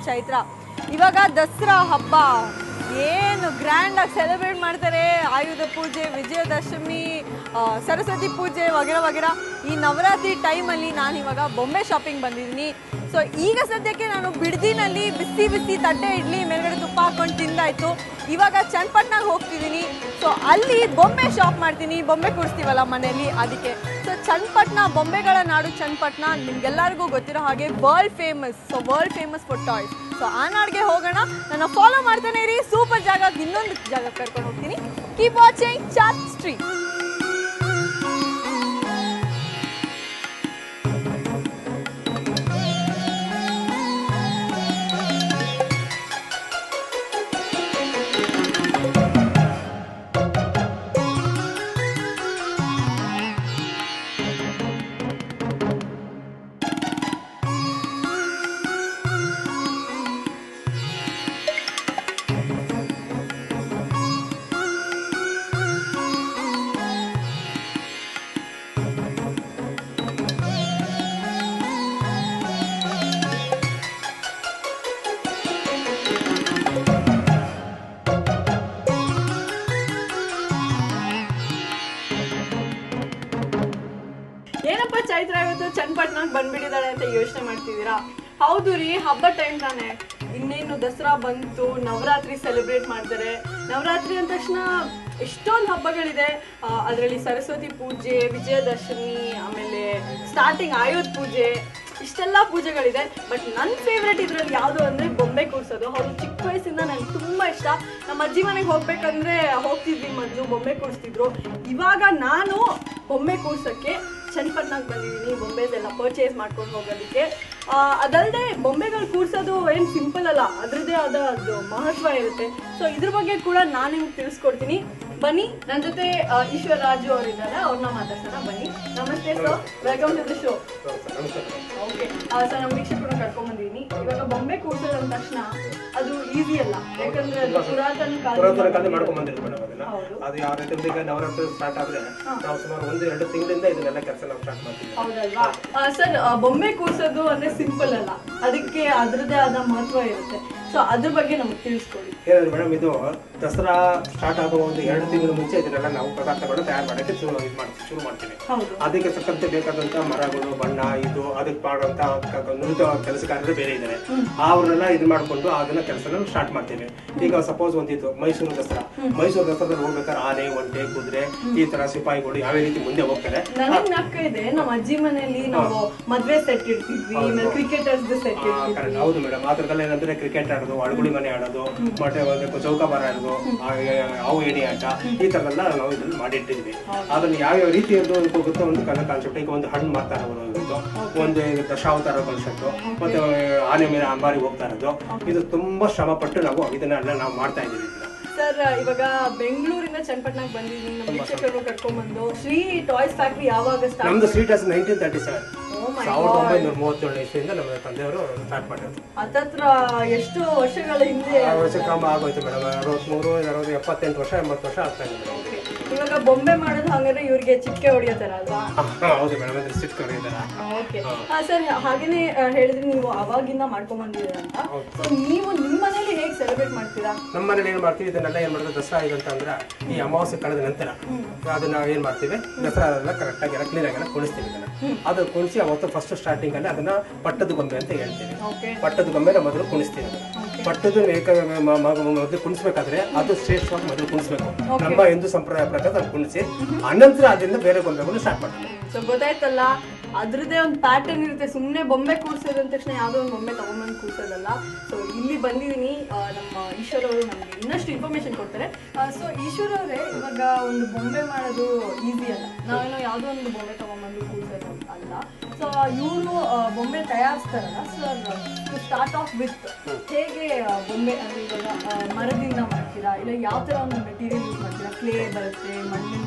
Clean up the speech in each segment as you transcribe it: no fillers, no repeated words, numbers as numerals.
ಚೈತ್ರ. ಇವಾಗ ದಸರಾ ಹಬ್ಬ ಏನು ಗ್ರ್ಯಾಂಡ್ ಆಗಿ ಸೆಲೆಬ್ರೇಟ್ ಮಾಡ್ತಾರೆ. ಆಯುಧ ಪೂಜೆ, ವಿಜಯದಶಮಿ, ಸರಸ್ವತಿ ಪೂಜೆ ವಗೇರ ಈ ನವರಾತ್ರಿ ಟೈಮಲ್ಲಿ ನಾನು ಇವಾಗ ಬೊಂಬೆ ಶಾಪಿಂಗ್ ಬಂದಿದ್ದೀನಿ. ಸೊ ಈಗ ಸದ್ಯಕ್ಕೆ ನಾನು ಬಿಡದಿನಲ್ಲಿ ಬಿಸಿ ಬಿಸಿ ತಟ್ಟೆ ಇಡ್ಲಿ ಮೇಲ್ಗಡೆ ತುಪ್ಪ ಹಾಕೊಂಡು ತಿಂದಾಯ್ತು. ಇವಾಗ ಚನ್ನಪಟ್ಟಣಕ್ಕೆ ಹೋಗ್ತಿದ್ದೀನಿ. ಸೊ ಅಲ್ಲಿ ಬೊಂಬೆ ಶಾಪ್ ಮಾಡ್ತೀನಿ, ಬೊಂಬೆ ಕೂರಿಸ್ತೀವಲ್ಲ ಮನೆಯಲ್ಲಿ, ಅದಕ್ಕೆ. ಸೊ ಚನ್ನಪಟ್ಟಣ, ಬೊಂಬೆಗಳ ನಾಡು ಚನ್ನಪಟ್ಟಣ ನಿಮ್ಗೆಲ್ಲರಿಗೂ ಗೊತ್ತಿರೋ ಹಾಗೆ world famous. So world famous for toys. So ಆ ನಾಡಿಗೆ ಹೋಗೋಣ. ನನ್ನ ಫಾಲೋ ಮಾಡ್ತಾನೆ ಇರಿ. ಸೂಪರ್ ಜಾಗ, ಇನ್ನೊಂದು ಜಾಗ ಕರ್ಕೊಂಡು ಹೋಗ್ತೀನಿ. Keep watching chat street. ಏನಪ್ಪ ಚೈತ್ರ ಇವತ್ತು ಚನ್ನಪಟ್ಟಣಕ್ಕೆ ಬಂದ್ಬಿಟ್ಟಿದ್ದಾಳೆ ಅಂತ ಯೋಚನೆ ಮಾಡ್ತಿದ್ದೀರಾ? ಹೌದು ರೀ, ಹಬ್ಬ ಟೈಮ್ ತಾನೆ. ಇನ್ನೇನು ದಸರಾ ಬಂತು, ನವರಾತ್ರಿ ಸೆಲೆಬ್ರೇಟ್ ಮಾಡ್ತಾರೆ. ನವರಾತ್ರಿ ಅಂದ ತಕ್ಷಣ ಎಷ್ಟೊಂದು ಹಬ್ಬಗಳಿದೆ. ಅದರಲ್ಲಿ ಸರಸ್ವತಿ ಪೂಜೆ, ವಿಜಯದಶಮಿ, ಆಮೇಲೆ ಸ್ಟಾರ್ಟಿಂಗ್ ಆಯುಧ ಪೂಜೆ, ಇಷ್ಟೆಲ್ಲ ಪೂಜೆಗಳಿದೆ. ಬಟ್ ನನ್ನ ಫೇವ್ರೇಟ್ ಇದರಲ್ಲಿ ಯಾವುದು ಅಂದರೆ ಬೊಂಬೆ ಕೂರಿಸೋದು. ಹೌದು, ಚಿಕ್ಕ ವಯಸ್ಸಿಂದ ನನಗೆ ತುಂಬ ಇಷ್ಟ. ನಮ್ಮ ಅಜ್ಜಿ ಮನೆಗೆ ಹೋಗ್ಬೇಕಂದ್ರೆ ಹೋಗ್ತಿದ್ವಿ, ಮೊದಲು ಬೊಂಬೆ ಕೂರಿಸ್ತಿದ್ರು. ಇವಾಗ ನಾನು ಬೊಂಬೆ ಕೂರ್ಸೋಕ್ಕೆ ಚನ್ನಪಟ್ಟಣಕ್ಕೆ ಬಂದಿದ್ದೀನಿ, ಬೊಂಬೆದೆಲ್ಲ ಪರ್ಚೇಸ್ ಮಾಡ್ಕೊಂಡು ಹೋಗೋದಕ್ಕೆ. ಅದಲ್ಲದೆ ಬೊಂಬೆಗಳು ಕೂರಿಸೋದು ಏನು ಸಿಂಪಲ್ ಅಲ್ಲ, ಅದರದ್ದೇ ಆದ ಅದು ಮಹತ್ವ ಇರುತ್ತೆ. ಸೊ ಇದ್ರ ಬಗ್ಗೆ ಕೂಡ ನಾನು ನಿಮ್ಗೆ ತಿಳಿಸ್ಕೊಡ್ತೀನಿ. ಬನ್ನಿ, ನನ್ನ ಜೊತೆ ಈಶ್ವರ್ ರಾಜು ಅವರಿದ್ದಾರೆ, ಅವ್ರನ್ನ ಮಾತಾಡ್ಸೋಣ. ಬನ್ನಿ. ನಮಸ್ತೆ sir, welcome to the show. Okay sir, ನಮ್ಮ ವೀಕ್ಷಕರನ್ನ ಕರ್ಕೊಂಡ್ ಬಂದಿದ್ದೀನಿ. ಇವಾಗ ಬೊಂಬೆ ಕೂರ್ಸೋದು ಅಂದ ತಕ್ಷಣ ಅದು ಈಸಿ ಅಲ್ಲ, ಯಾಕಂದ್ರೆ ಅದು ಪುರಾತನ ಕಾಲದಿಂದ ಮಾಡ್ಕೊಂಡ್ ಬಂದಿರ್ತೀವಿ ಮೇಡಮ್. ಅದನ್ನ ಅದು ಯಾವ ರೀತಿ ಈಗ ನವರಾತ್ರಿ ಸ್ಟಾರ್ಟ್ ಆದ್ರೆ ನಾವು ಸುಮಾರು 1-2 ತಿಂಗಳಿಂದ ಇದನ್ನೆಲ್ಲ ಕೆಲಸ ನಾವು ಸ್ಟಾರ್ಟ್ ಮಾಡ್ತೀವಿ. ಹೌದಲ್ವಾ ಸರ್? ಬೊಂಬೆ ಕೂರ್ಸೋದು ಅಂದ್ರೆ ಸಿಂಪಲ್ ಅಲ್ಲ, ಅದಕ್ಕೆ ಅದ್ರದ್ದೇ ಆದ ಮಹತ್ವ ಇರುತ್ತೆ. ಸೊ ಅದ್ರ ಬಗ್ಗೆ ನಮ್ಗೆ ತಿಳಿಸ್ಕೊಡಿ. ಏನಂದ್ರೆ ಮೇಡಮ್, ಇದು ದಸರಾ ಸ್ಟಾರ್ಟ್ ಆಗೋ 1-2 ತಿಂಗಳ ಮುಂಚೆ ಇದನ್ನೆಲ್ಲ ನಾವು ಪದಾರ್ಥಗಳು ತಯಾರು ಮಾಡೋಕ್ಕೆ ಶುರು ಮಾಡ್ತೀವಿ. ಅದಕ್ಕೆ ತಕ್ಕಂತೆ ಬೇಕಾದಂತ ಮರಗಳು, ಬಣ್ಣ, ಇದು ಅದಕ್ಕೆ ಮಾಡುವಂತ ನುರಿತ ಕೆಲಸಗಾರರು ಬೇರೆ ಇದ್ದಾರೆ. ಅವ್ರನ್ನೆಲ್ಲ ಇದು ಮಾಡ್ಕೊಂಡು ಅದನ್ನ ಕೆಲಸ ಸ್ಟಾರ್ಟ್ ಮಾಡ್ತೀವಿ. ಈಗ ಸಪೋಸ್ ಒಂದಿತ್ತು ಮೈಸೂರು ದಸರಾ ಹೋಗ್ಬೇಕಾದ್ರೆ ಆನೆ, ಒಂಟೆ, ಕುದುರೆ, ಈ ತರ ಸಿಪಾಯಿಗಳು ಯಾವ ರೀತಿ ಮುಂದೆ ಹೋಗ್ತಾರೆ. ನನಗ್ ನಕ್ಕ ಇದೆ, ನಮ್ಮ ಅಜ್ಜಿ ಮನೆಯಲ್ಲಿ ನಾವು ಮದ್ವೆ ಸೆಟ್ ಇಡ್ತಿದ್ವಿ, ಕ್ರಿಕೆಟರ್ಸ್ ಸೆಟ್ ಇಡ್ತಿದ್ವಿ. ಹೌದು ಮೇಡಮ್, ಅದ್ರದ್ದೆಲ್ಲ ಏನಂದ್ರೆ ಕ್ರಿಕೆಟ್ ಆಡೋದು, ಅಳಗುಳಿ ಮನೆ ಆಡೋದು, ಮತ್ತೆ ಚೌಕಾಬಾರ ಆಡೋದು, ಹಾವು ಏಣಿ ಆಟ, ಈ ತರದೆಲ್ಲ ನಾವು ಇದ್ರಲ್ಲಿ ಮಾಡಿಟ್ಟಿದ್ವಿ. ಅದನ್ನ ಯಾವ್ಯಾವ ರೀತಿ ಹೋಗುತ್ತೋ ಒಂದು ಕಲರ್ ಕಾನ್ಸೆಪ್ಟ್. ಈಗ ಒಂದು ಹಣ್ಣು ಮಾರ್ತಾ ಇರೋದು, ಒಂದು ದಶಾವತಾರ ಕಾನ್ಸೆಪ್ಟ್, ಮತ್ತೆ ಆನೆ ಮೇಲೆ ಅಂಬಾರಿ ಹೋಗ್ತಾ ಇರೋದು, ಇದು ತುಂಬಾ ಶ್ರಮ ಪಟ್ಟು ನಾವು ಇದನ್ನೆಲ್ಲ ನಾವು ಮಾಡ್ತಾ ಇದ್ದೀವಿ. ಸರ್, ಇವಾಗ ಬೆಂಗಳೂರಿಂದ ಚನ್ನಪಟ್ಟಣಕ್ಕೆ ಬಂದಿದ್ದೀನಿ, ನಮ್ಮ ವೀಕ್ಷಕರು ಕರ್ಕೊಂಡ್ಬಂದು. ಶ್ರೀ ಟಾಯ್ಸ್ ಫ್ಯಾಕ್ಟ್ರಿ ಯಾವಾಗ ಸ್ಟಾರ್ಟ್? ನಮ್ದು ಶ್ರೀ ಟಾಯ್ಸ್ 1937 1937 ಇಸ್ವಿಯಿಂದ ನಮ್ಮ ತಂದೆಯವರು ಸ್ಟಾರ್ಟ್ ಮಾಡಿರೋದು. ಹತ್ತತ್ರ ಎಷ್ಟು ವರ್ಷಗಳ ಹಿಂದೆ? ವರ್ಷ ಕಮ್ಮ ಆಗೋಯ್ತು ಮೇಡಮ್. 63, 60, 78 ವರ್ಷ, 80 ವರ್ಷ ಆಗ್ತಾ ಇದೆ ಮೇಡಮ್. ಇವಾಗ ಬೊಂಬೆ ಮಾಡೋದು ಹಂಗಾದ್ರೆ ಇವ್ರಿಗೆ ಚಿಟ್ಕೆ ಹೊಡಿಯೋತಾರ ಅಲ್ವಾ? ಹೌದು ಮೇಡಮ್, ಚಿಟ್ಕೆ ಹೊಡಿಯೋತಾರ. ಓಕೆ ಸರ್, ಹಾಗೇನೆ ಹೇಳಿದ್ರೆ ನೀವು ಅವಾಗಿಂದ ಮಾಡ್ಕೊಂಡ್ ಬಂದಿದ್ದೀರ ಅಂತ. ಸೊ ನೀವು ನಿಮ್ಮ ಮನೇಲಿ ಹೇಗೆ ಸೆಲೆಬ್ರೇಟ್ ಮಾಡ್ತೀರಾ? ನಮ್ಮ ಮನೇಲಿ ಏನ್ ಮಾಡ್ತೀವಿ, ಇದನ್ನೆಲ್ಲ ಏನ್ ಮಾಡೋದು, ದಸರಾ ಇದೆ ಅಂತಂದ್ರೆ ಈ ಅಮಾವಾಸ್ಯೆ ಕಳೆದ ನಂತರ ಅದನ್ನ ಏನ್ ಮಾಡ್ತೀವಿ, ದಸರಾ ಎಲ್ಲ ಕರೆಕ್ಟ್ ಆಗಿ ಕ್ಲೀನ್ ಆಗಿ ಕುಣಿಸ್ತೀವಿ. ಇದನ್ನ ಅದು ಕುಣಿಸಿ ಅವತ್ತು ಫಸ್ಟ್ ಸ್ಟಾರ್ಟಿಂಗ್ ಅಲ್ಲಿ ಅದನ್ನ ಪಟ್ಟದ ಗೊಂಬೆ ಅಂತ ಹೇಳ್ತೀವಿ. ಪಟ್ಟದ ಗೊಂಬೆನ ಮೊದಲು ಕುಣಿಸ್ತೀವಿ. ಪಟ್ಟದ ಮೊದಲು ಕುಣಿಸ್ಬೇಕಾದ್ರೆ ಅದು ಶ್ರೇಷ್ಠವಾಗಿ ಮೊದಲು ಕುಣಿಸ್ಬೇಕು. ನಮ್ಮ ಹಿಂದೂ ಸಂಪ್ರದಾಯ ಪ್ರಕಾರ ಅದು ಕುಣಿಸಿ ಅನಂತರ ಅದರಿಂದ ಬೇರೆ ಗೊಂಬೆಗಳು ಸ್ಟಾರ್ಟ್ ಮಾಡ್ತೀವಿ. ಸೊ ಗೊತ್ತಾಯ್ತಲ್ಲ, ಅದ್ರದ್ದೇ ಒಂದು ಪ್ಯಾಟರ್ನ್ ಇರುತ್ತೆ. ಸುಮ್ಮನೆ ಬೊಂಬೆ ಕೂರ್ಸೋದು ಅಂದ ತಕ್ಷಣ ಯಾವುದೋ ಒಂದು ಬೊಂಬೆ ತಗೊಂಡ್ಬಂದು ಕೂರ್ಸೋದಲ್ಲ. ಸೊ ಇಲ್ಲಿ ಬಂದಿದ್ದೀನಿ, ನಮ್ಮ ಈಶ್ವರ್ ಅವರು ನಮಗೆ ಇನ್ನಷ್ಟು ಇನ್ಫಾರ್ಮೇಶನ್ ಕೊಡ್ತಾರೆ. ಸೊ ಈಶ್ವರ್ ಅವರೇ, ಇವಾಗ ಒಂದು ಬೊಂಬೆ ಮಾಡೋದು ಈಸಿ ಅಲ್ಲ, ನಾವೇನೋ ಯಾವುದೋ ಒಂದು ಬೊಂಬೆ ತಗೊಂಡ್ಬಂದು ಕೂರ್ಸೋದು ಅಲ್ಲ. ಸೊ ಇವರು ಬೊಂಬೆ ತಯಾರಿಸ್ತಾರಲ್ಲ sir, to start off with ಹೇಗೆ ಬೊಂಬೆ ಅಂದರೆ ಇವಾಗ ಮರದಿಂದ ಮಾಡ್ತೀರಾ, ಇಲ್ಲ ಯಾವ ಥರ ಒಂದು ಮೆಟೀರಿಯಲ್ ಯೂಸ್ ಮಾಡ್ತೀರಾ? ಕ್ಲೇ ಬರುತ್ತೆ, ಮಣ್ಣಿನ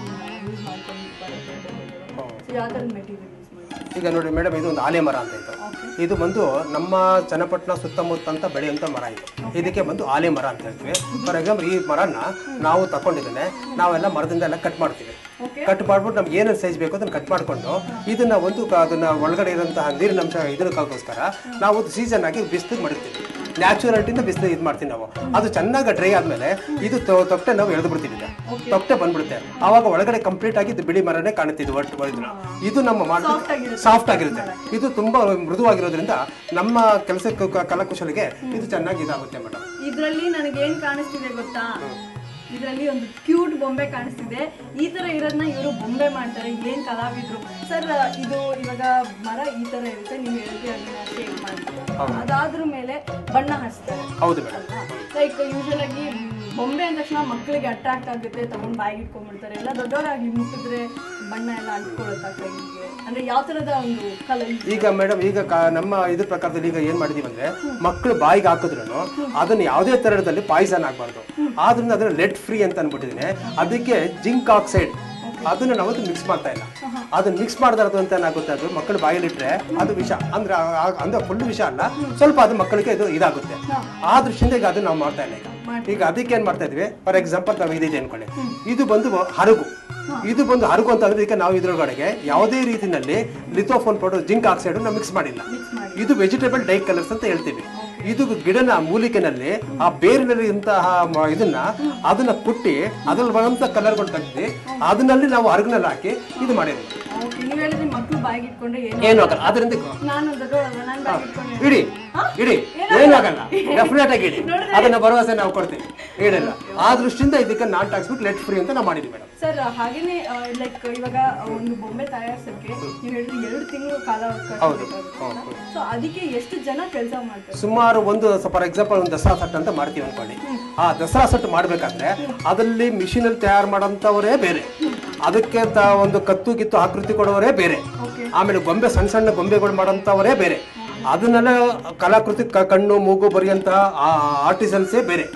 ಯೂಸ್ ಮಾಡ್ಕೊಂಡು ಬರುತ್ತೆ ಬೊಂಬೆಗಳು. ಸೊ ಯಾವ ಥರದ ಮೆಟೀರಿಯಲ್ ಯೂಸ್ ಮಾಡ್ತೀರಾ? ಈಗ ನೋಡಿ ಮೇಡಮ್, ಇದು ಒಂದು ಆಲೆ ಮರ ಅಂತ ಇತ್ತು. ಇದು ಬಂದು ನಮ್ಮ ಚನ್ನಪಟ್ಟಣ ಸುತ್ತಮುತ್ತ ಅಂತ ಬೆಳೆಯುವಂತ ಮರ. ಇದು ಇದಕ್ಕೆ ಬಂದು ಆಲೆ ಮರ ಅಂತ ಹೇಳ್ತೀವಿ. ಫಾರ್ ಎಕ್ಸಾಂಪಲ್, ಈ ಮರನ ನಾವು ತಗೊಂಡಿದ್ದೇನೆ, ನಾವೆಲ್ಲ ಮರದಿಂದ ಎಲ್ಲ ಕಟ್ ಮಾಡ್ತೀವಿ. ಕಟ್ ಮಾಡ್ಬಿಟ್ಟು ನಮ್ಗೆ ಏನೇನು ಸೈಜ್ ಬೇಕು ಅದನ್ನ ಕಟ್ ಮಾಡ್ಕೊಂಡು ಇದನ್ನ ಒಂದು ಅದನ್ನ ಒಳಗಡೆ ಇರುವಂತಹ ನೀರಿನ ಅಂಶ ಇದಕ್ಕೋಸ್ಕರ ನಾವು ಸೀಸನ್ ಆಗಿ ಬಿಸಿಲಿಗೆ ಮಾಡಿರ್ತೀವಿ. ನ್ಯಾಚುರಾಲಿಟಿಯಿಂದ ಬಿಸಿಲು ಇದು ಮಾಡ್ತೀವಿ ನಾವು. ಅದು ಚೆನ್ನಾಗಿ ಡ್ರೈ ಆದ್ಮೇಲೆ ಇದು ತೊಟ್ಟೆ ನಾವು ಎಳೆದು ಬಿಡ್ತೀವಿ. ತೊಟ್ಟೆ ಬಂದ್ಬಿಡುತ್ತೆ, ಆವಾಗ ಒಳಗಡೆ ಕಂಪ್ಲೀಟ್ ಆಗಿ ಇದು ಬಿಳಿ ಮರನೇ ಕಾಣುತ್ತೆ. ಇದು ನಮ್ಮ ಸಾಫ್ಟ್ ಆಗಿರುತ್ತೆ. ಇದು ತುಂಬಾ ಮೃದುವಾಗಿರೋದ್ರಿಂದ ನಮ್ಮ ಕೆಲಸಕ್ಕೆ ಕಲಾಕುಶಲಿಗೆ ಇದು ಚೆನ್ನಾಗಿ ಇದಾಗುತ್ತೆ ಮೇಡಮ್. ಇದರಲ್ಲಿ ನನಗೆ ಏನ್ ಕಾಣಿಸ್ತಿದೆ ಗೊತ್ತಾ, ಇದರಲ್ಲಿ ಒಂದು ಕ್ಯೂಟ್ ಬೊಂಬೆ ಕಾಣಿಸ್ತಿದೆ. ಈ ತರ ಇರೋದನ್ನ ಇವರು ಬೊಂಬೆ ಮಾಡ್ತಾರೆ, ಏನ್ ಕಲಾವಿದ್ರು ಸರ್. ಇದು ಇವಾಗ ಮರ ಈ ತರ ಇರುತ್ತೆ, ನೀವು ಹೇಳಿದ್ರೆ ಅದನ್ನ ಶೇಪ್ ಮಾಡ್ತಾರೆ, ಅದಾದ್ರ ಮೇಲೆ ಬಣ್ಣ ಹಚ್ತಾರೆ. ಹೌದು ಮೇಡಮ್. ಲೈಕ್ ಯೂಶಲ್ ಆಗಿ ಬೊಂಬೆ ಅಂದ ತಕ್ಷಣ ಮಕ್ಕಳಿಗೆ ಅಟ್ರಾಕ್ಟ್ ಆಗುತ್ತೆ, ತಗೊಂಡ್ ಬಾಯಿಗೆ ಇಟ್ಕೊಂಡ್ಬಿಡ್ತಾರೆ. ಎಲ್ಲ ದೊಡ್ಡವರಾಗಿ ಮುಟ್ಟಿದ್ರೆ ಬಣ್ಣ ಎಲ್ಲ ಅಂಟ್ಕೊಳುತ್ತಾ ಕೈಗೆ, ಅಂದ್ರೆ ಯಾವ ತರದ ಒಂದು ಕಲರ್. ಈಗ ಮೇಡಮ್ ಈಗ ನಮ್ಮ ಇದ್ರ ಪ್ರಕಾರದಲ್ಲಿ ಈಗ ಏನ್ ಮಾಡಿದೀವಿ ಅಂದ್ರೆ, ಮಕ್ಕಳು ಬಾಯಿಗೆ ಹಾಕಿದ್ರು ಅದನ್ನ ಯಾವುದೇ ತರದಲ್ಲಿ ಪಾಯ್ಸನ್ ಆಗ್ಬಾರ್ದು. ಆದ್ರಿಂದ ಅದನ್ನ ಲೆಡ್ ಫ್ರೀ ಅಂತ ಅನ್ಬಿಟ್ಟಿದೀನಿ. ಅದಕ್ಕೆ ಜಿಂಕ್ ಆಕ್ಸೈಡ್ ಅದನ್ನ ನಾವು ಮಿಕ್ಸ್ ಮಾಡ್ತಾ ಇಲ್ಲ. ಅದನ್ನ ಮಿಕ್ಸ್ ಮಾಡಬಾರ್ದು ಅಂತ ಏನಾಗುತ್ತೆ, ಅದು ಮಕ್ಕಳು ಬಾಯಲ್ಲಿಟ್ರೆ ಅದು ವಿಷ, ಅಂದ್ರೆ ಫುಲ್ ವಿಷ ಅಲ್ಲ, ಸ್ವಲ್ಪ ಅದು ಮಕ್ಕಳಿಗೆ ಇದು ಇದಾಗುತ್ತೆ. ಆ ದೃಷ್ಟಿಯಿಂದ ಈಗ ಅದನ್ನ ನಾವು ಮಾಡ್ತಾ ಇಲ್ಲ. ಈಗ ಅದಕ್ಕೆ ಏನ್ ಮಾಡ್ತಾ ಇದ್ವಿ, ಫಾರ್ ಎಕ್ಸಾಂಪಲ್ ನಾವು ಇದಿದೆ ಅನ್ಕೊಳ್ಳಿ, ಇದು ಬಂದು ಹರಗು. ಇದು ಬಂದು ಹರಗು ಅಂತ ಅಂದ್ರೆ ಈಗ ನಾವು ಇದ್ರೊಳಗಡೆಗೆ ಯಾವುದೇ ರೀತಿಯಲ್ಲಿ ಲಿಥೋಫೋನ್ ಪೌಡರ್ ಜಿಂಕ್ ಆಕ್ಸೈಡ್ ನಾವು ಮಿಕ್ಸ್ ಮಾಡಿಲ್ಲ. ಇದು ವೆಜಿಟೇಬಲ್ ಡೈ ಕಲರ್ಸ್ ಅಂತ ಹೇಳ್ತೀವಿ. ಇದು ಗಿಡನ ಮೂಲಿಕೆನಲ್ಲಿ ಆ ಬೇರಿನಲ್ಲಿ ಇಂತಹ ಇದನ್ನ ಅದನ್ನ ಕುಟ್ಟಿ ಅದ್ರಲ್ಲಿ ಬರುವಂತ ಕಲರ್ಗಳು ತೆಗೆದು ಅದನ್ನಲ್ಲಿ ನಾವು ಅರ್ಗನಲ್ಲಿ ಹಾಕಿ ಇದು ಮಾಡಿರೋದು. ಏನು ಆಗಲ್ಲ ಅದರಿಂದ, ಇಡಿ ಇಡಿ ಏನಾಗಲ್ಲ, ಡೆಫಿನೆಟ್ ಆಗಿ ಇಡಿ, ಅದನ್ನ ಭರವಸೆ ನಾವು ಕೊಡ್ತೀವಿ, ಇಡಲ್ಲ. ಆ ದೃಷ್ಟಿಯಿಂದ ಇದಕ್ಕೆ ನಾನ್ ಟಾಕ್ಸಿಕ್ ಲೆಟ್ ಫ್ರೀ ಅಂತ ನಾವು ಮಾಡಿದ್ವಿ ಮೇಡಮ್. ಸರ್ ಹಾಗೇನೆ ಲೈಕ್ ಇವಾಗ ಒಂದು ಬೊಂಬೆ ತಯಾರಿಸಕ್ಕೆ ನೀವು ಹೇಳಿದ್ರೆ 2 ತಿಂಗಳು ಕಾಲ ಸೊ ಅದಕ್ಕೆ ಎಷ್ಟು ಜನ ಕೆಲಸ ಮಾಡ್ತಾರೆ? ಸುಮಾರು ಒಂದು ಫಾರ್ ಎಕ್ಸಾಂಪಲ್ ಒಂದು ದಸರಾ ಸೆಟ್ ಅಂತ ಮಾಡ್ತೀವಿ ಅನ್ಕೊಳ್ಳಿ. ಆ ದಸರಾ ಸೆಟ್ ಮಾಡ್ಬೇಕಾದ್ರೆ ಅದಲ್ಲಿ ಮಿಷಿನ್ ಅಲ್ಲಿ ತಯಾರು ಮಾಡೋಂಥವರೇ ಬೇರೆ, ಅದಕ್ಕೆ ಒಂದು ಕತ್ತು ಗಿತ್ತು ಆಕೃತಿ ಕೊಡೋವರೇ ಬೇರೆ, ಆಮೇಲೆ ಗೊಂಬೆ ಸಣ್ಣ ಸಣ್ಣ ಗೊಂಬೆಗಳು ಮಾಡೋಂಥವರೇ ಬೇರೆ, ಅದನ್ನೆಲ್ಲ ಕಲಾಕೃತಿ ಕಣ್ಣು ಮೂಗು ಬರೆಯಂತಹ ಆರ್ಟಿಸನ್ಸೇ ಬೇರೆ.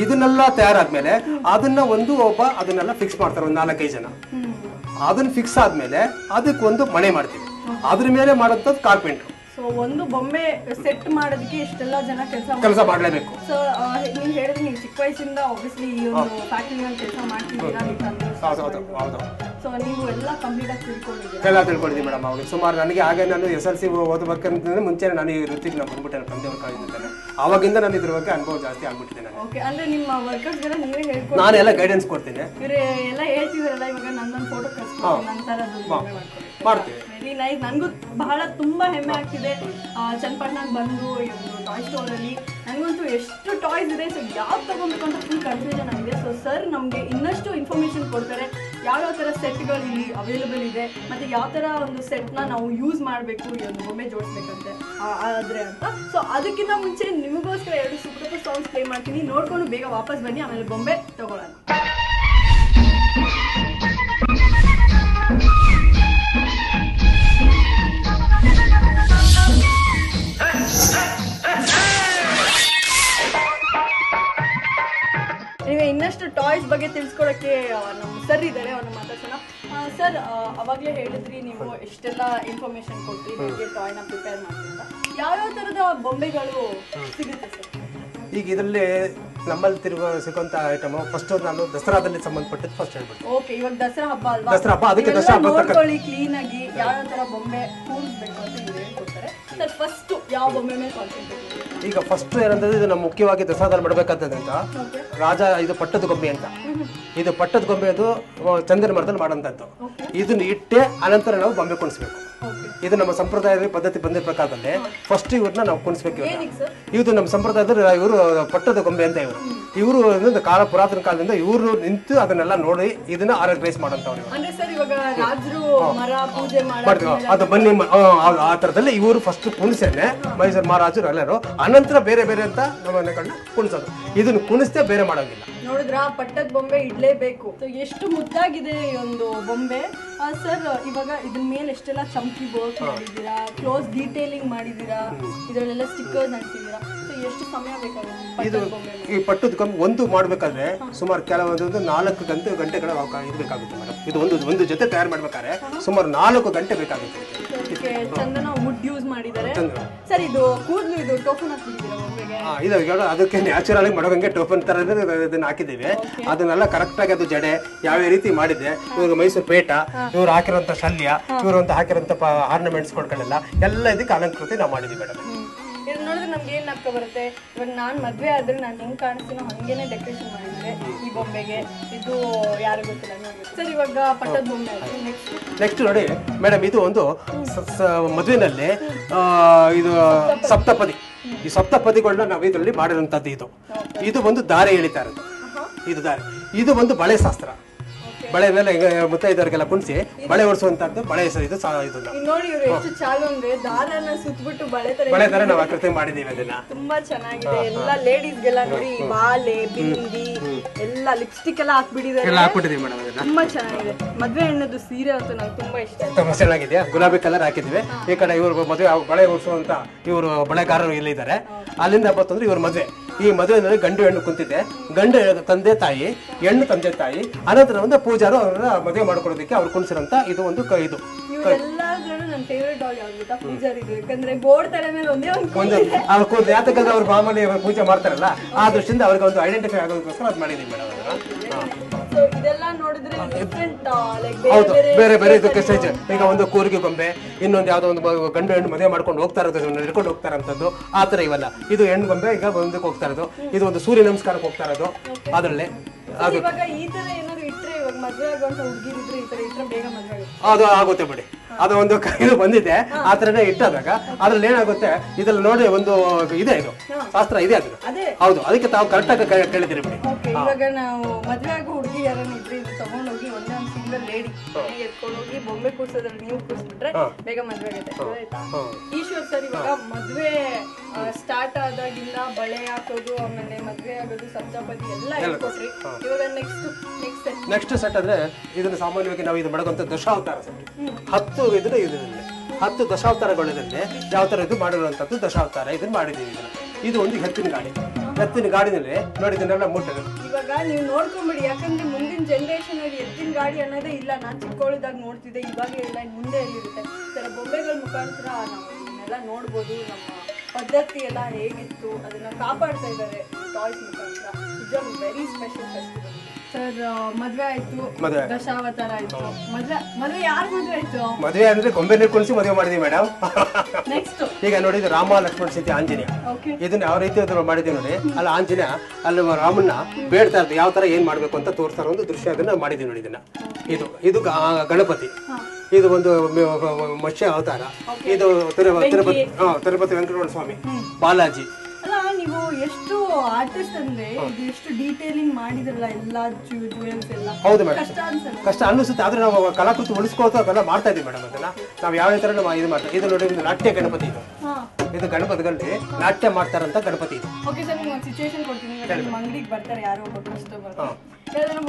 ಇದನ್ನೆಲ್ಲ ತಯಾರಾದ್ಮೇಲೆ ಅದನ್ನ ಅದನ್ನೆಲ್ಲ ಫಿಕ್ಸ್ ಮಾಡ್ತಾರೆ, ಒಂದು 4-5 ಜನ. ಅದನ್ನ ಫಿಕ್ಸ್ ಆದ್ಮೇಲೆ ಅದಕ್ಕೆ ಒಂದು ಮಣೆ ಮಾಡ್ತೀವಿ, ಅದ್ರ ಮೇಲೆ ಮಾಡೋಂಥದ್ದು ಕಾರ್ಪೆಂಟ್ರು. ಸೊ ಒಂದು ಬೊಂಬೆ ಸೆಟ್ ಮಾಡೋದಕ್ಕೆ ಇಷ್ಟೆಲ್ಲ ಜನ ಕೆಲಸ ಮಾಡಲೇಬೇಕು. ಸೊ ನೀವು ಹೇಳಿದ್ರೆ ನೀವು ಚಿಕ್ಕ ವಯಸ್ಸಿಂದ ಆಬ್ವಿಯಸ್ಲಿ ಈ ಒಂದು ಫ್ಯಾಕ್ಟರಿನಲ್ಲಿ ಕೆಲಸ ಮಾಡ್ತಿದ್ದೀರಾ, ಸೊ ನೀವು ಎಲ್ಲ ಕಂಪ್ಲೀಟ್ ಆಗಿ ತಿಳ್ಕೊಂಡಿದ್ದೀವಿ ಮೇಡಮ್. ಅವಾಗ ಸುಮಾರು ನನಗೆ ಹಾಗೆ ನಾನು SLC ಓದಬೇಕಂತಂದ್ರೆ ಮುಂಚೆ ನಾನು ಈ ವೃತ್ತಿಗೆ ನಾನು ಬಂದ್ಬಿಟ್ಟೆ, ತಂದೆಯವ್ರ ಕಾಲೇಜಿಂದ. ಅವಾಗಿಂದ ನಾನು ಇದ್ರ ಬಗ್ಗೆ ಅನುಭವ ಜಾಸ್ತಿ ಆಗ್ಬಿಟ್ಟಿದೆ. ಅಂದ್ರೆ ನಿಮ್ಮ ವರ್ಕರ್ಸ್ಗೆಲ್ಲ ನೀವೇ ಹೇಳ್ಕೊಡ್ತೀವಿ, ನಾನೆಲ್ಲ ಗೈಡೆನ್ಸ್ ಕೊಡ್ತೀನಿ. ಎಲ್ಲ ಹೇಳ್ತಿದಾರಲ್ಲ, ಇವಾಗ ನನ್ನೊಂದು ಫೋಟೋ ಕಳಿಸ್ಕೊಡ್ತೀನಿ, ನಂತರ ಮಾಡ್ತೀವಿ. Very nice. ನನಗೂ ಬಹಳ ತುಂಬಾ ಹೆಮ್ಮೆ ಆಗ್ತಿದೆ ಚನ್ನಪಟ್ಟಣಕ್ಕೆ ಬಂದು ಈ ಒಂದು ಟಾಯ್ ಸ್ಟೋರ್ ಅಲ್ಲಿ. ನನಗಂತೂ ಎಷ್ಟು ಟಾಯ್ಸ್ ಇದೆ, ಸೊ ಯಾವ್ದು ತಗೊಬೇಕು ಅಂತ ಫುಲ್ ಕನ್ಫ್ಯೂಷನ್ ಆಗಿದೆ. ಸೊ ಸರ್ ನಮಗೆ ಇನ್ನಷ್ಟು ಇನ್ಫಾರ್ಮೇಶನ್ ಕೊಡ್ತಾರೆ, ಯಾವ್ಯಾವ ಥರ ಸೆಟ್ಗಳು ಇಲ್ಲಿ ಅವೈಲೇಬಲ್ ಇದೆ, ಮತ್ತೆ ಯಾವ ಥರ ಒಂದು ಸೆಟ್ನ ನಾವು ಯೂಸ್ ಮಾಡಬೇಕು ಈ ಒಂದು ಬೊಂಬೆ ಜೋಡಿಸ್ಬೇಕಂತೆ ಆದ್ರೆ ಅಂತ. ಸೊ ಅದಕ್ಕಿಂತ ಮುಂಚೆ ನಿಮಗೋಸ್ಕರ 2 ಸೂಪರ್ ಸಾಂಗ್ಸ್ ಪ್ಲೇ ಮಾಡ್ತೀನಿ, ನೋಡ್ಕೊಂಡು ಬೇಗ ವಾಪಸ್ ಬನ್ನಿ, ಆಮೇಲೆ ಬೊಂಬೆ ತಗೊಳ್ಳೋಣ. ನೀವೇ ಇನ್ನಷ್ಟು ಟಾಯ್ಸ್ ಬಗ್ಗೆ ತಿಳಿಸ್ಕೊಡಕ್ಕೆ ನಮ್ಮ ಸರ್ ಇದ್ದಾರೆ, ಅವ್ರನ್ನ ಮಾತಾಡ್ಸೋಣ. ಸರ್ ಅವಾಗಲೇ ಹೇಳಿದ್ರಿ ನೀವು ಎಷ್ಟೆಲ್ಲ ಇನ್ಫಾರ್ಮೇಶನ್ ಕೊಟ್ರಿ ಹೇಗೆ ಟಾಯ್ನ ಪ್ರಿಪೇರ್ ಮಾಡ್ತೀರಾ, ಯಾವ್ಯಾವ ಥರದ ಬೊಂಬೆಗಳು ಸಿಗುತ್ತೆ ಸರ್? ಈಗ ಇದರಲ್ಲಿ ನಮ್ಮಲ್ಲಿ ಸಿಗುವಂತ ಐಟಮ್ ಫಸ್ಟ್ ನಾನು ದಸರಾದಲ್ಲಿ ಸಂಬಂಧಪಟ್ಟದ್ದು ಫಸ್ಟ್ ಹೇಳ್ಬಿಟ್ಟು. ಓಕೆ, ಇವಾಗ ದಸರಾ ಹಬ್ಬ ಅಲ್ವಾ, ದಸರಾ ಹಬ್ಬ, ಅದಕ್ಕೆ ದಸರಾ ಹಬ್ಬ ನೋಡ್ಕೊಳ್ಳಿ ಕ್ಲೀನ್ ಆಗಿ ಯಾವ್ಯಾವ ಥರ ಬೊಂಬೆ ಕೂರಿಸ್ಬೇಕು ಅಂತ ಇವ್ರು ಹೇಳ್ಕೊಡ್ತಾರೆ. ಸರ್ ಫಸ್ಟ್ ಯಾವ ಬೊಂಬೆ ಮೇಲೆ ಕಾನ್ಸಂಟ್ರೇಟ್? ಈಗ ಫಸ್ಟ್ ಏನಂದ್ರೆ ಇದು ನಮ್ಮ ಮುಖ್ಯವಾಗಿ ದಸರಾದಲ್ಲಿ ಮಾಡಬೇಕಾದಂತ ರಾಜ, ಇದು ಪಟ್ಟದ ಗೊಂಬೆ ಅಂತ. ಇದು ಪಟ್ಟದ ಗೊಂಬೆ, ಅದು ಚಂದನ ಮರದಲ್ಲಿ ಮಾಡೋಂಥದ್ದು. ಇದನ್ನ ಇಟ್ಟೆ ಅನಂತರ ನಾವು ಬೊಂಬೆ ಕುಣಿಸ್ಬೇಕು. ಇದು ನಮ್ಮ ಸಂಪ್ರದಾಯದ ಪದ್ಧತಿ ಬಂದಿರೋ ಪ್ರಕಾರದಲ್ಲಿ ಫಸ್ಟ್ ಇವ್ರನ್ನ ನಾವು ಕುಣಿಸ್ಬೇಕು. ಇದು ನಮ್ಮ ಸಂಪ್ರದಾಯದಲ್ಲಿ ಇವರು ಪಟ್ಟದ ಗೊಂಬೆ ಅಂತ ಇವರು ಕಾಲ ಪುರಾತನ ಕಾಲದಿಂದ ಇವರು ನಿಂತು ಅದನ್ನೆಲ್ಲ ನೋಡಿ ಇದನ್ನ ಆರ್ಗನೈಸ್ ಮಾಡೋಂಥವ್ರು. ಅದು ಬನ್ನಿ ಆ ತರದಲ್ಲಿ ಇವರು ಫಸ್ಟ್ ಕುಣಿಸೇನೆ ಮೈಸೂರು ಮಹಾರಾಜರು ಎಲ್ಲರೂ, ಅನಂತರ ಬೇರೆ ಬೇರೆ ಅಂತ ನಮ್ಮ ಕುಣಿಸೋದು. ಇದನ್ನ ಕುಣಿಸ್ತೇ ಬೇರೆ ಮಾಡೋಂಗಿಲ್ಲ. ನೋಡಿದ್ರ ಪಟ್ಟದ ಬೊಂಬೆ ಇಡ್ಲೇಬೇಕು. ಎಷ್ಟು ಮುದ್ದಾಗಿದೆ ಈ ಒಂದು ಬೊಂಬೆ. ಸರ್ ಇವಾಗ ಇದ್ರ ಮೇಲೆ ಎಷ್ಟೆಲ್ಲ ಚಮಕಿ ವರ್ಕ್ ಮಾಡಿದೀರಾ, ಕ್ಲೋಸ್ ಡೀಟೇಲಿಂಗ್ ಮಾಡಿದೀರಾ, ಇದರಲ್ಲೆಲ್ಲ ಸ್ಟಿಕ್ಕರ್ಸ್ ಅಂಟಿಸಿದೀರಾ. ಸೊ ಎಷ್ಟು ಸಮಯ ಬೇಕಾಗುತ್ತೆ ಇದು ಈ ಪಟ್ಟದ ಗೊಂಬೆ ಒಂದು ಮಾಡ್ಬೇಕಾದ್ರೆ ಸುಮಾರು ಕೆಲವೊಂದು 4 ಗಂಟೆಗಳ ಇದು ಬೇಕಾಗುತ್ತೆ ಮೇಡಮ್. ಇದು ಒಂದು ಜೊತೆ ತಯಾರು ಮಾಡ್ಬೇಕಾದ್ರೆ ಸುಮಾರು 4 ಗಂಟೆ ಬೇಕಾಗುತ್ತೆ. ಚಂದನ ವುಡ್ ಯೂಸ್ ಮಾಡಿದ್ದಾರೆ. ಸರ್ ಇದು ಕೂದಲು, ಇದು ಟೋಫನ್ ಹಾಕ್ತಿದ್ದೀರಾ ಬೊಂಬೆಗೆ? ಇದು ಅದಕ್ಕೆ ನ್ಯಾಚುರಲ್ ಆಗಿ ಮಾಡೋಂಗೆ ಟೋಫನ್ ತರ ಇದನ್ನ ಹಾಕಿದ್ದೀವಿ. ಅದನ್ನೆಲ್ಲ ಕರೆಕ್ಟ್ ಆಗಿ ಅದು ಜಡೆ ಯಾವ ರೀತಿ ಮಾಡಿದೆ, ಇವ್ರು ಮೈಸೂರು ಪೇಟ, ಇವ್ರು ಹಾಕಿರೋಂಥ ಶಲ್ಯ, ಇವರು ಅಂತ ಹಾಕಿರೋಂಥ ಆರ್ನಮೆಂಟ್ಸ್ ಕೊಡ್ಕೊಳ್ಳೆಲ್ಲ ಎಲ್ಲ ಇದಕ್ಕೆ ಅಲಂಕೃತಿ ನಾವು ಮಾಡಿದ್ವಿ ಮೇಡಮ್. ಇದು ನೋಡಿದ್ರೆ ನಮ್ಗೆ ಏನ್ ನಕ್ಕ ಬರುತ್ತೆ, ಇವಾಗ ನಾನ್ ಮದ್ವೆ ಆದ್ರೆ ನಾನು ಹೆಂಗ್ ಕಾಣಿಸ್ತೀನೋ ಹಂಗೇನೆ ಡೆಕೋರೇಷನ್ ಮಾಡಿದ್ರೆ ಈ ಬೊಂಬೆಗೆ. ಇದು ಯಾರು ಗೊತ್ತಿಲ್ಲ ನೋಡಿ ಸರ್. ಇವಾಗ ಪಟ್ಟದ ಬೊಂಬೆ ಆಯ್ತು. ನೆಕ್ಸ್ಟ್ ನೋಡಿ ಮೇಡಮ್, ಇದು ಒಂದು ಮದುವೆನಲ್ಲಿ ಇದು ಸಪ್ತಪದಿ. ಈ ಸಪ್ತಪದಿಗಳನ್ನ ನಾವು ಇದರಲ್ಲಿ ಮಾಡಿರುವಂತದ್ದು. ಇದು ಒಂದು ದಾರೆ ಎಳಿತಾ ಇರೋದು. ಇದು ದಾರೆ, ಇದು ಒಂದು ಬಳೆ ಶಾಸ್ತ್ರ. ಬಳೆ ಮೇಲೆ ಮುತ್ತೈದವರಿಗೆಲ್ಲ ಕುಣಿಸಿ ಬಳೆ ಹೊಡಿಸುವಂತದ್ದು ಬಳೆ ಹೆಸರು. ಇದು ನೋಡಿ ಇವ್ರು ಎಷ್ಟು ಚಾಲು ಅಂದ್ರೆ ದಾರನ ಸುತ್ತಬಿಟ್ಟು ಬಳೆ ತರ ನಾವು ಆಕೃತಿ ಮಾಡಿದೀವಿ. ಅದನ್ನ ತುಂಬಾ ಚೆನ್ನಾಗಿದೆ. ಎಲ್ಲ ಲೇಡೀಸ್ಗೆಲ್ಲ ನೋಡಿ ಬಾಲೆ ಬಿಂದಿ ಎಲ್ಲ ಲಿಪ್ಸ್ಟಿಕ್ ಎಲ್ಲ ಹಾಕ್ಬಿಟ್ಟಿದೀವಿ ಮೇಡಮ್. ಅದನ್ನ ತುಂಬಾ ಚೆನ್ನಾಗಿದೆ. ಮದ್ವೆ ಹೆಣ್ಣದು ಸೀರೆ ಅಂತೂ ನಂಗೆ ತುಂಬಾ ಇಷ್ಟ ಆಯ್ತು. ತುಂಬಾ ಚೆನ್ನಾಗಿದೆ. ಗುಲಾಬಿ ಕಲರ್ ಹಾಕಿದ್ವಿ. ಈ ಕಡೆ ಇವರು ಮದುವೆ ಬಳೆ ಹೊಡಿಸುವಂತ ಇವರು ಬಳೆಗಾರರು ಇಲ್ಲಿದ್ದಾರೆ. ಅಲ್ಲಿಂದ ಬಂತಂದ್ರೆ ಇವ್ರ ಮದುವೆ. ಈ ಮದುವೆನಲ್ಲಿ ಗಂಡು ಹೆಣ್ಣು ಕುಂತಿದೆ. ಗಂಡು ತಂದೆ ತಾಯಿ, ಹೆಣ್ಣು ತಂದೆ ತಾಯಿ, ಅನಂತರ ಒಂದು ಪೂಜಾರು ಅವರ ಮದುವೆ ಮಾಡ್ಕೊಳ್ಳೋದಕ್ಕೆ ಅವ್ರು ಕುಣಿಸಿರಂತ ಇದು ಒಂದು ಇದು. ನನ್ನ ಫೇವರೇಟ್ ಡಾಲ್ ಯಾವ್ದು ಪೂಜಾರಿ, ಯಾಕಂದ್ರೆ ಬೋರ್ಡ್ ತರ ಮೇಲೆ ಒಂದೇ ಒಂದು ಯಾತಕ್ಕಂದ್ರೆ ಅವ್ರು ಮಾಮೂಲಿ ಪೂಜೆ ಮಾಡ್ತಾರಲ್ಲ, ಆ ದೃಷ್ಟಿಯಿಂದ ಅವ್ರಿಗೆ ಒಂದು ಐಡೆಂಟಿಫೈ ಆಗೋದಕ್ಕೋಸ್ಕರ ಅದು ಮಾಡಿದೀವಿ ಮೇಡಮ್. ಇದೆಲ್ಲ ನೋಡಿದ್ರೆ ಹೌದು, ಬೇರೆ ಬೇರೆ ಇದಕ್ಕೆ ಸ್ಟೇಜ್. ಈಗ ಒಂದು ಕೂರಿಗೆ ಗೊಂಬೆ, ಇನ್ನೊಂದು ಯಾವ್ದೋ ಒಂದು ಗಂಡು ಹೆಣ್ಣು ಮದುವೆ ಮಾಡ್ಕೊಂಡು ಹೋಗ್ತಾ ಇರೋದು, ಹಿಡ್ಕೊಂಡು ಹೋಗ್ತಾ ಇರೋಂಥದ್ದು ಆ ತರ ಇವೆಲ್ಲ. ಇದು ಹೆಣ್ಣು ಗೊಂಬೆ ಈಗ ಮುಂದಕ್ಕೆ ಹೋಗ್ತಾ ಇರೋದು. ಇದು ಒಂದು ಸೂರ್ಯ ನಮಸ್ಕಾರಕ್ಕೆ ಹೋಗ್ತಾ ಇರೋದು. ಅದರಲ್ಲಿ ಅದು ಆಗುತ್ತೆ ಬಿಡಿ. ಅದು ಒಂದು ಇದು ಬಂದಿದೆ ಆ ತರನೇ ಇಟ್ಟಾದಾಗ ಅದ್ರಲ್ಲಿ ಏನಾಗುತ್ತೆ, ಇದ್ರಲ್ಲಿ ನೋಡಿ ಒಂದು ಇದೆ, ಇದು ಶಾಸ್ತ್ರ ಇದೆ. ಅದು ಹೌದು, ಅದಕ್ಕೆ ತಾವು ಕರೆಕ್ಟ್ ಆಗಿ ಕೇಳಿದಿರಿ ಬಿಡಿ. ಇವಾಗ ನಾವು ಮದ್ವೆ ಆಗೋ ಹುಡುಗಿ ಯಾರನ್ನ ಇದ್ರೆ ಇದು ತಗೊಂಡೋಗಿ ಒಂದೇ ಒಂದು ಸಿಂಗಲ್ ಲೇಡಿ ಎತ್ಕೊಂಡು ಹೋಗಿ ಬೊಂಬೆ ಕೂರ್ಸೋದ್ರಲ್ಲಿ ನೀವು ಕೂರ್ಸ್ಬಿಟ್ರೆ ಬೇಗ ಮದ್ವೆ ಆಗುತ್ತೆ. ಆಯ್ತಾ ಈಶ್ವರ್ ಸರ್, ಇವಾಗ ಮದ್ವೆ ಸ್ಟಾರ್ಟ್ ಆದಾಗಿಂದ ಬಳೆ ಹಾಕೋದು, ಆಮೇಲೆ ಮದ್ವೆ ಆಗೋದು, ಸಪ್ತಪದಿ ಎಲ್ಲ ಹೇಳ್ಕೊಟ್ರಿ. ಇವಾಗ ನೆಕ್ಸ್ಟ್ ಸೆಟ್ ಅಂದ್ರೆ ಇದನ್ನ ಸಾಮಾನ್ಯವಾಗಿ ನಾವು ಇದು ಮಾಡೋದಂತ ದಶಾವತಾರ ಸೆಟ್. 10 ಇದರಲ್ಲಿ 10 ದಶಾವತಾರಗಳಲ್ಲಿ ಯಾವ ತರ ಇದು ಮಾಡಿರುವಂತದ್ದು ದಶಾವತಾರ ಇದನ್ನ ಮಾಡಿದೀವಿ. ಇದು ಒಂದು ಎತ್ತಿನ ಗಾಡಿ. ಎತ್ತಿನ ಗಾಡಿನಲ್ಲಿ ನೋಡಿ ಇದನ್ನೆಲ್ಲ ಮುಟ್ಟದು. ಇವಾಗ ನೀವು ನೋಡ್ಕೊಂಬಿಡಿ, ಯಾಕಂದ್ರೆ ಮುಂದಿನ ಜನರೇಷನ್ ಅಲ್ಲಿ ಎತ್ತಿನ ಗಾಡಿ ಅನ್ನೋದೇ ಇಲ್ಲ. ನಾನ್ ಚಿಕ್ಕವಳಿದಾಗ ನೋಡ್ತಿದ್ದೆ, ಇವಾಗ ಇಲ್ಲ, ಮುಂದೆ ಎಲ್ಲಿರುತ್ತೆ. ತರ ಬೊಂಬೆಗಳ ಮುಖಾಂತರ ನಾವು ಇದನ್ನೆಲ್ಲ ನೋಡ್ಬೋದು. ನಮ್ಮ ಪದ್ಧತಿ ಎಲ್ಲ ಹೇಗಿತ್ತು ಅದನ್ನ ಕಾಪಾಡ್ತಾ ಇದ್ದಾರೆ ಟಾಯ್ಸ್ ಮುಖಾಂತರ. ನಿಜವಾಗ್ಲೂ ವೆರಿ ಸ್ಪೆಷಲ್ ಫೆಸ್ಟಿವಲ್. ಸರ್ ಮದ್ವೆ ಆಯ್ತು, ದಶಾವತಾರ ಆಯ್ತು. ಮದ್ವೆ ಯಾರು ಮದ್ವೆ ಆಯ್ತು? ಮದ್ವೆ ಅಂದ್ರೆ ಗೊಂಬೆ ಕುಣಿಸಿ ಮದುವೆ ಮಾಡಿದೀವಿ ಮೇಡಮ್. ನೆಕ್ಸ್ಟ್ ಈಗ ನೋಡಿ, ಇದು ರಾಮ ಲಕ್ಷ್ಮಣ ಸೀತೆ ಆಂಜನೇಯ. ಇದನ್ನ ಯಾವ ರೀತಿ ಮಾಡಿದೀವಿ ನೋಡಿ. ಅಲ್ಲಿ ಆಂಜನೇಯ ಅಲ್ಲಿ ರಾಮನ್ನ ಬೇಡ್ತಾ ಇರ್ತೀವಿ, ಯಾವ ತರ ಏನ್ ಮಾಡ್ಬೇಕು ಅಂತ ತೋರಿಸ್ತಾರ ಒಂದು ದೃಶ್ಯ. ಅದನ್ನ ಮಾಡಿದೀವಿ ನೋಡಿ. ಇದನ್ನ ಇದು ಗಣಪತಿ. ಇದು ಒಂದು ಮತ್ಸ್ಯ ಅವತಾರ. ಇದು ತಿರುಪತಿ ವೆಂಕಟರಮಣ ಸ್ವಾಮಿ, ಬಾಲಾಜಿ. ಅಲ್ಲ, ನೀವು ಎಷ್ಟು ಆರ್ಟಿಸ್ಟ್ ಅಂದ್ರೆ ಇದು ಎಷ್ಟು ಡೀಟೇಲಿಂಗ್ ಮಾಡಿದ್ರಲ್ಲ ಎಲ್ಲ ಜುವೆಲ್ಸ್ ಎಲ್ಲ. ಹೌದು ಮೇಡಮ್, ಕಷ್ಟ ಅನಿಸುತ್ತೆ. ಆದ್ರೆ ನಾವು ಕಲಾಕೃತಿ ಉಳಿಸ್ಕೋತಾ ಅದೆಲ್ಲ ಮಾಡ್ತಾ ಇದೀವಿ ಮೇಡಮ್. ಅದನ್ನ ನಾವು ಯಾವ ತರ ನಾವು ಇದು ಮಾಡ್ತೀವಿ. ಇದು ನೋಡಿ, ಒಂದು ನಾಟ್ಯ ಗಣಪತಿ. ಇದು ಗಣಪತಿಗಳಲ್ಲಿ ನಾಟ್ಯ ಮಾಡ್ತಾರಂತ ಗಣಪತಿ ಇದು. ಓಕೆ ಸರ್, ನಿಮ್ಗೆ ಒಂದು ಸಿಚುವೇಶನ್ ಕೊಡ್ತೀನಿ. ನಿಮ್ಮ ಅಂಗಡಿಗೆ ಬರ್ತಾರೆ ಯಾರೋ ಒಬ್ಬ ಕಸ್ಟಮರ್,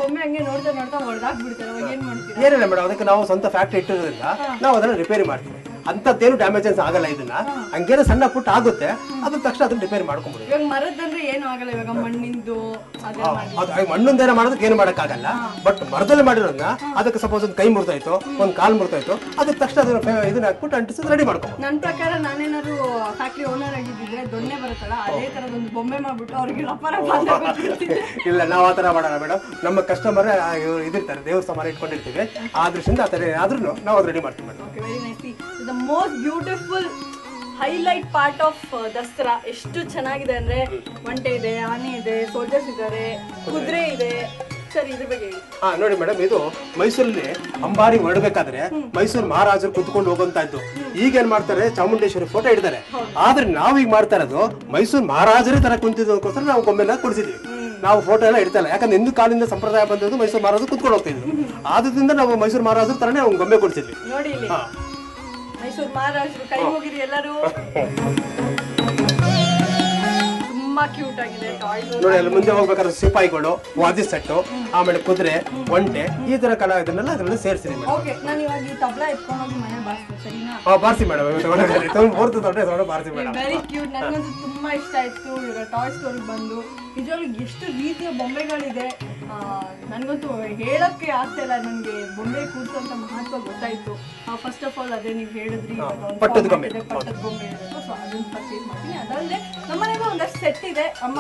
ಒಮ್ಮೆ ಹಂಗೆ ನೋಡ್ತಾ ನೋಡ್ತಾ ಹೊಡೆದಾಕ್ಬಿಡ್ತಾರೆ, ಅವಾಗ ಏನ್ ಮಾಡ್ತೀವಿ? ಏನಿಲ್ಲ ಮೇಡಮ್, ಅದಕ್ಕೆ ನಾವು ಸ್ವಂತ ಫ್ಯಾಕ್ಟ್ರಿ ಇಟ್ಟಿರೋದ್ರಿಂದ ನಾವು ಅದನ್ನ ರಿಪೇರಿ ಮಾಡ್ತೀವಿ. ಅಂತದ್ದೇನು ಡ್ಯಾಮೇಜಸ್ ಆಗಲ್ಲ. ಇದನ್ನ ಹಂಗೇನೋ ಸಣ್ಣ ಪುಟ್ಟ ಆಗುತ್ತೆ, ಅದ್ರ ತಕ್ಷಣ ಅದನ್ನ ರಿಪೇರಿ ಮಾಡ್ಕೊಂಡ್ಬಿಡಿ. ಇವಾಗ ಮರದಂದ್ರೆ ಏನು ಆಗಲ್ಲ. ಇವಾಗ ಮಣ್ಣಿಂದು ಮಣ್ಣೊಂದೇನ ಮಾಡೋದಕ್ಕೆ ಏನು ಮಾಡಕ್ಕಾಗಲ್ಲ. ಬಟ್ ಮರದಲ್ಲಿ ಮಾಡಿರೋದನ್ನ ಅದಕ್ಕೆ ಸಪೋಸ್ ಒಂದು ಕೈ ಮುರಿದಾಯ್ತು, ಒಂದು ಕಾಲು ಮುರಿದಾಯ್ತು, ಅದಕ್ಕೆ ತಕ್ಷಣ ಅದನ್ನ ಇದನ್ನ ಹಾಕ್ಬಿಟ್ಟು ಅಂಟಿಸಿ ರೆಡಿ ಮಾಡ್ಕೊ. ನನ್ನ ಪ್ರಕಾರ ನಾನೇನಾದ್ರು ಫ್ಯಾಕ್ಟ್ರಿ ಓನರ್ ಆಗಿದ್ದಿದ್ರೆ ದೊಣ್ಣೆ ಬರುತ್ತಲ್ಲ ಅದೇ ತರದೊಂದು ಬೊಂಬೆ ಮಾಡ್ಬಿಟ್ಟು ಅವ್ರಿಗೆ ಇಲ್ಲ, ನಾವು ಆತರ ಮಾಡೋಣ ಮೇಡಮ್. ನಮ್ಮ ಕಸ್ಟಮರ್ ಇದಿರ್ತಾರೆ, ದೇವ್ರ ಸಮಾನ ಇಟ್ಕೊಂಡಿರ್ತೀವಿ. ಆ ದೃಷ್ಟಿಯಿಂದ ಆ ತರ ಆದ್ರೂ ನಾವು ಅದು ರೆಡಿ ಮಾಡ್ತೀವಿ madam. Very nice. The most beautiful highlight part of Dasara. ಎಷ್ಟು ಚೆನ್ನಾಗಿದೆ ಅಂದ್ರೆ, ಒಂಟೆ ಇದೆ, ಆನೆ ಇದೆ, ಸೋಲ್ಜರ್ಸ್ ಇದ್ದಾರೆ, ಕುದುರೆ ಇದೆ. ಸರ್ ಇದ್ರ ಬಗ್ಗೆ ನೋಡಿ ಮೇಡಮ್, ಇದು ಮೈಸೂರಲ್ಲಿ ಅಂಬಾರಿ ಹೊರಡ್ಬೇಕಾದ್ರೆ ಮೈಸೂರು ಮಹಾರಾಜರು ಕುತ್ಕೊಂಡು ಹೋಗುವಂತದ್ದು. ಈಗ ಏನ್ ಮಾಡ್ತಾರೆ, ಚಾಮುಂಡೇಶ್ವರಿ ಫೋಟೋ ಇಡ್ತಾರೆ. ಆದ್ರೆ ನಾವೀಗ ಮಾಡ್ತಾ ಇರೋದು ಮೈಸೂರು ಮಹಾರಾಜರೇ ತರ ಕುಂತಿದ್ದಕ್ಕೋಸ್ಕರ ನಾವು ಗೊಂಬೆನ ಕೊಡಿಸಿದೀವಿ. ನಾವು ಫೋಟೋ ಎಲ್ಲ ಇಡ್ತಾ ಇಲ್ಲ, ಯಾಕಂದ್ರೆ ಹಿಂದೂ ಕಾಲಿಂದ ಸಂಪ್ರದಾಯ ಬಂದಿದ್ದು ಮೈಸೂರು ಮಹಾರಾಜರು ಕುತ್ಕೊಂಡು ಹೋಗ್ತಿದ್ರು. ಆದ್ರಿಂದ ನಾವು ಮೈಸೂರು ಮಹಾರಾಜರ ತರನೇ ನಾವು ಗೊಂಬೆ ಕೊಡಿಸಿದ್ವಿ. ನೋಡಿ, ಮೈಸೂರು ಮಹಾರಾಜರು ಕೈ ಹೋಗಿರಿ ಎಲ್ಲರೂ. ತುಂಬಾ ಕ್ಯೂಟ್ ಆಗಿದೆ ನೋಡಿ. ಅಲ್ಲಿ ಮುಂದೆ ಹೋಗ್ಬೇಕಾದ್ರೆ ಸಿಪಾಯಿಗಳು, ವಾದ್ಯ ಸೆಟ್ಟು, ಆಮೇಲೆ ಕುದುರೆ, ಒಂಟೆ, ಈ ತರ ಕಲಾ ಇದನ್ನೆಲ್ಲ ಅದರಲ್ಲಿ ಸೇರಿಸಿದೆ. ನಾನು ಇವಾಗ ಈ ತಬಲಾ ಎತ್ಕೊಂಡು ಹೋಗಿ ಮನೆ ಬಾರಿಸ್ತೀನಿ, ಸರಿನಾ? ಬಾರಿಸಿ ಮೇಡಮ್, ಬಾರಿಸಿ ಮೇಡಮ್. Very cute. ನನಗಂತೂ ತುಂಬಾ ಇಷ್ಟ ಆಯ್ತು. ಇವಾಗ ಟಾಯ್ ಸ್ಟೋರಿಗೆ ಬಂದು ನಿಜವಾಗ್ಲೂ ಎಷ್ಟು ರೀತಿಯ ಬೊಂಬೆಗಳಿದೆ. ನನಗಂತೂ ಹೇಳಕ್ಕೆ ಆಗ್ತಾ ಇಲ್ಲ. ನನಗೆ ಬೊಂಬೆ ಕೂರ್ಸೋಂತ ಮಹತ್ವ ಗೊತ್ತಾಯ್ತು. ಫಸ್ಟ್ ಆಫ್ ಆಲ್ ಅದೇ ನೀವು ಹೇಳಿದ್ರಿ, ಪಟ್ಟದ ಗೊಂಬೆ ಇರಬೇಕು, ಸೊ ಅದನ್ನ ಪರ್ಚೇಸ್ ಮಾಡ್ತೀನಿ. ಅದಲ್ಲದೆ ನಮ್ಮನೆಗೂ ಒಂದಷ್ಟು ಸೆಟ್ ಇದೆ, ಅಮ್ಮ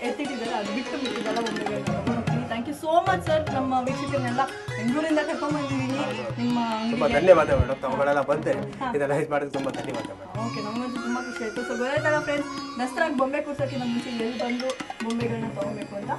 ಎತ್ತಿಟ್ಟಿದ್ದಾರೆ, ಅದು ಬಿಟ್ಟು ಬಿಟ್ಟಿದ್ದೆಲ್ಲ ಬೊಂಬೆಗಳನ್ನ ತಗೊಂಡು ಹೋಗ್ತೀನಿ. Thank you so much sir. ನಮ್ಮ ವೀಕ್ಷಕರನ್ನೆಲ್ಲ ಬೆಂಗಳೂರಿಂದ ಕರ್ಕೊಂಡ್ ಬಂದಿದ್ದೀನಿ ನಿಮ್ಮ ತುಂಬಾ ಧನ್ಯವಾದ ಮೇಡಮ್. ತಾವುಗಳೆಲ್ಲ ಬಂದೆ ಇದೆಲ್ಲ ಇದು ಮಾಡಿದ್ರೆ ತುಂಬಾ ಧನ್ಯವಾದ ಮೇಡಮ್. ಓಕೆ, ನಮಗಂತೂ ತುಂಬಾ ಖುಷಿ ಆಯ್ತು. ಸೊ ಗೊತ್ತಾಯ್ತಲ್ಲ ಫ್ರೆಂಡ್ಸ್, ದಸರಾಗೆ ಬೊಂಬೆ ಕೂರ್ಸೋಕ್ಕಿಂತ ಮುಂಚೆ ಎಲ್ಲಿ ಬಂದು ಬೊಂಬೆಗಳನ್ನ ತಗೋಬೇಕು ಅಂತ.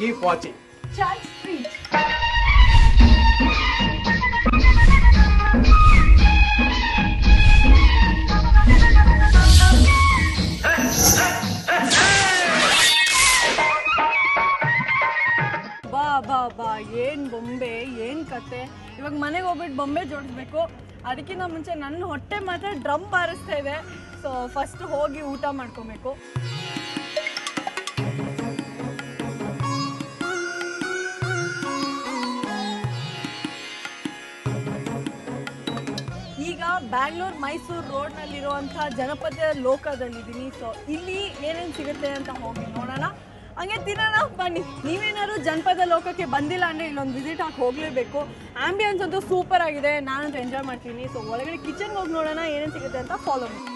Keep watching. Chat Street. ಬಾ ಏನ್ ಬೊಂಬೆ, ಏನ್ ಕತೆ. ಇವಾಗ ಮನೆಗೆ ಹೋಗ್ಬಿಟ್ಟು ಬೊಂಬೆ ಜೋಡಿಸ್ಬೇಕು. ಅದಕ್ಕಿಂತ ಮುಂಚೆ ನನ್ನ ಹೊಟ್ಟೆ ಮಾತ್ರ ಡ್ರಮ್ ಬಾರಿಸ್ತಾ ಇದೆ. ಸೊ ಫಸ್ಟ್ ಹೋಗಿ ಊಟ ಮಾಡ್ಕೊಬೇಕು. ಈಗ ಬ್ಯಾಂಗ್ಳೂರ್ ಮೈಸೂರು ರೋಡ್ನಲ್ಲಿರುವಂಥ ಜನಪದ ಲೋಕದಲ್ಲಿದ್ದೀನಿ. ಸೊ ಇಲ್ಲಿ ಏನೇನು ಸಿಗುತ್ತೆ ಅಂತ ಹೋಗಿ ನೋಡೋಣ, ಹಂಗೆ ತಿನ್ನೋಣ ಬನ್ನಿ. ನೀವೇನಾದ್ರು ಜನಪದ ಲೋಕಕ್ಕೆ ಬಂದಿಲ್ಲ ಅಂದರೆ ಇಲ್ಲೊಂದು ವಿಸಿಟ್ ಹಾಕಿ ಹೋಗಲೇಬೇಕು. ಆಂಬಿಯನ್ಸ್ ಅಂತೂ ಸೂಪರ್ ಆಗಿದೆ, ನಾನಂತೂ ಎಂಜಾಯ್ ಮಾಡ್ತೀನಿ. ಸೊ ಒಳಗಡೆ ಕಿಚನ್ಗೆ ಹೋಗಿ ನೋಡೋಣ ಏನೇನು ಸಿಗುತ್ತೆ ಅಂತ. ಫಾಲೋ ಮಾಡಿ.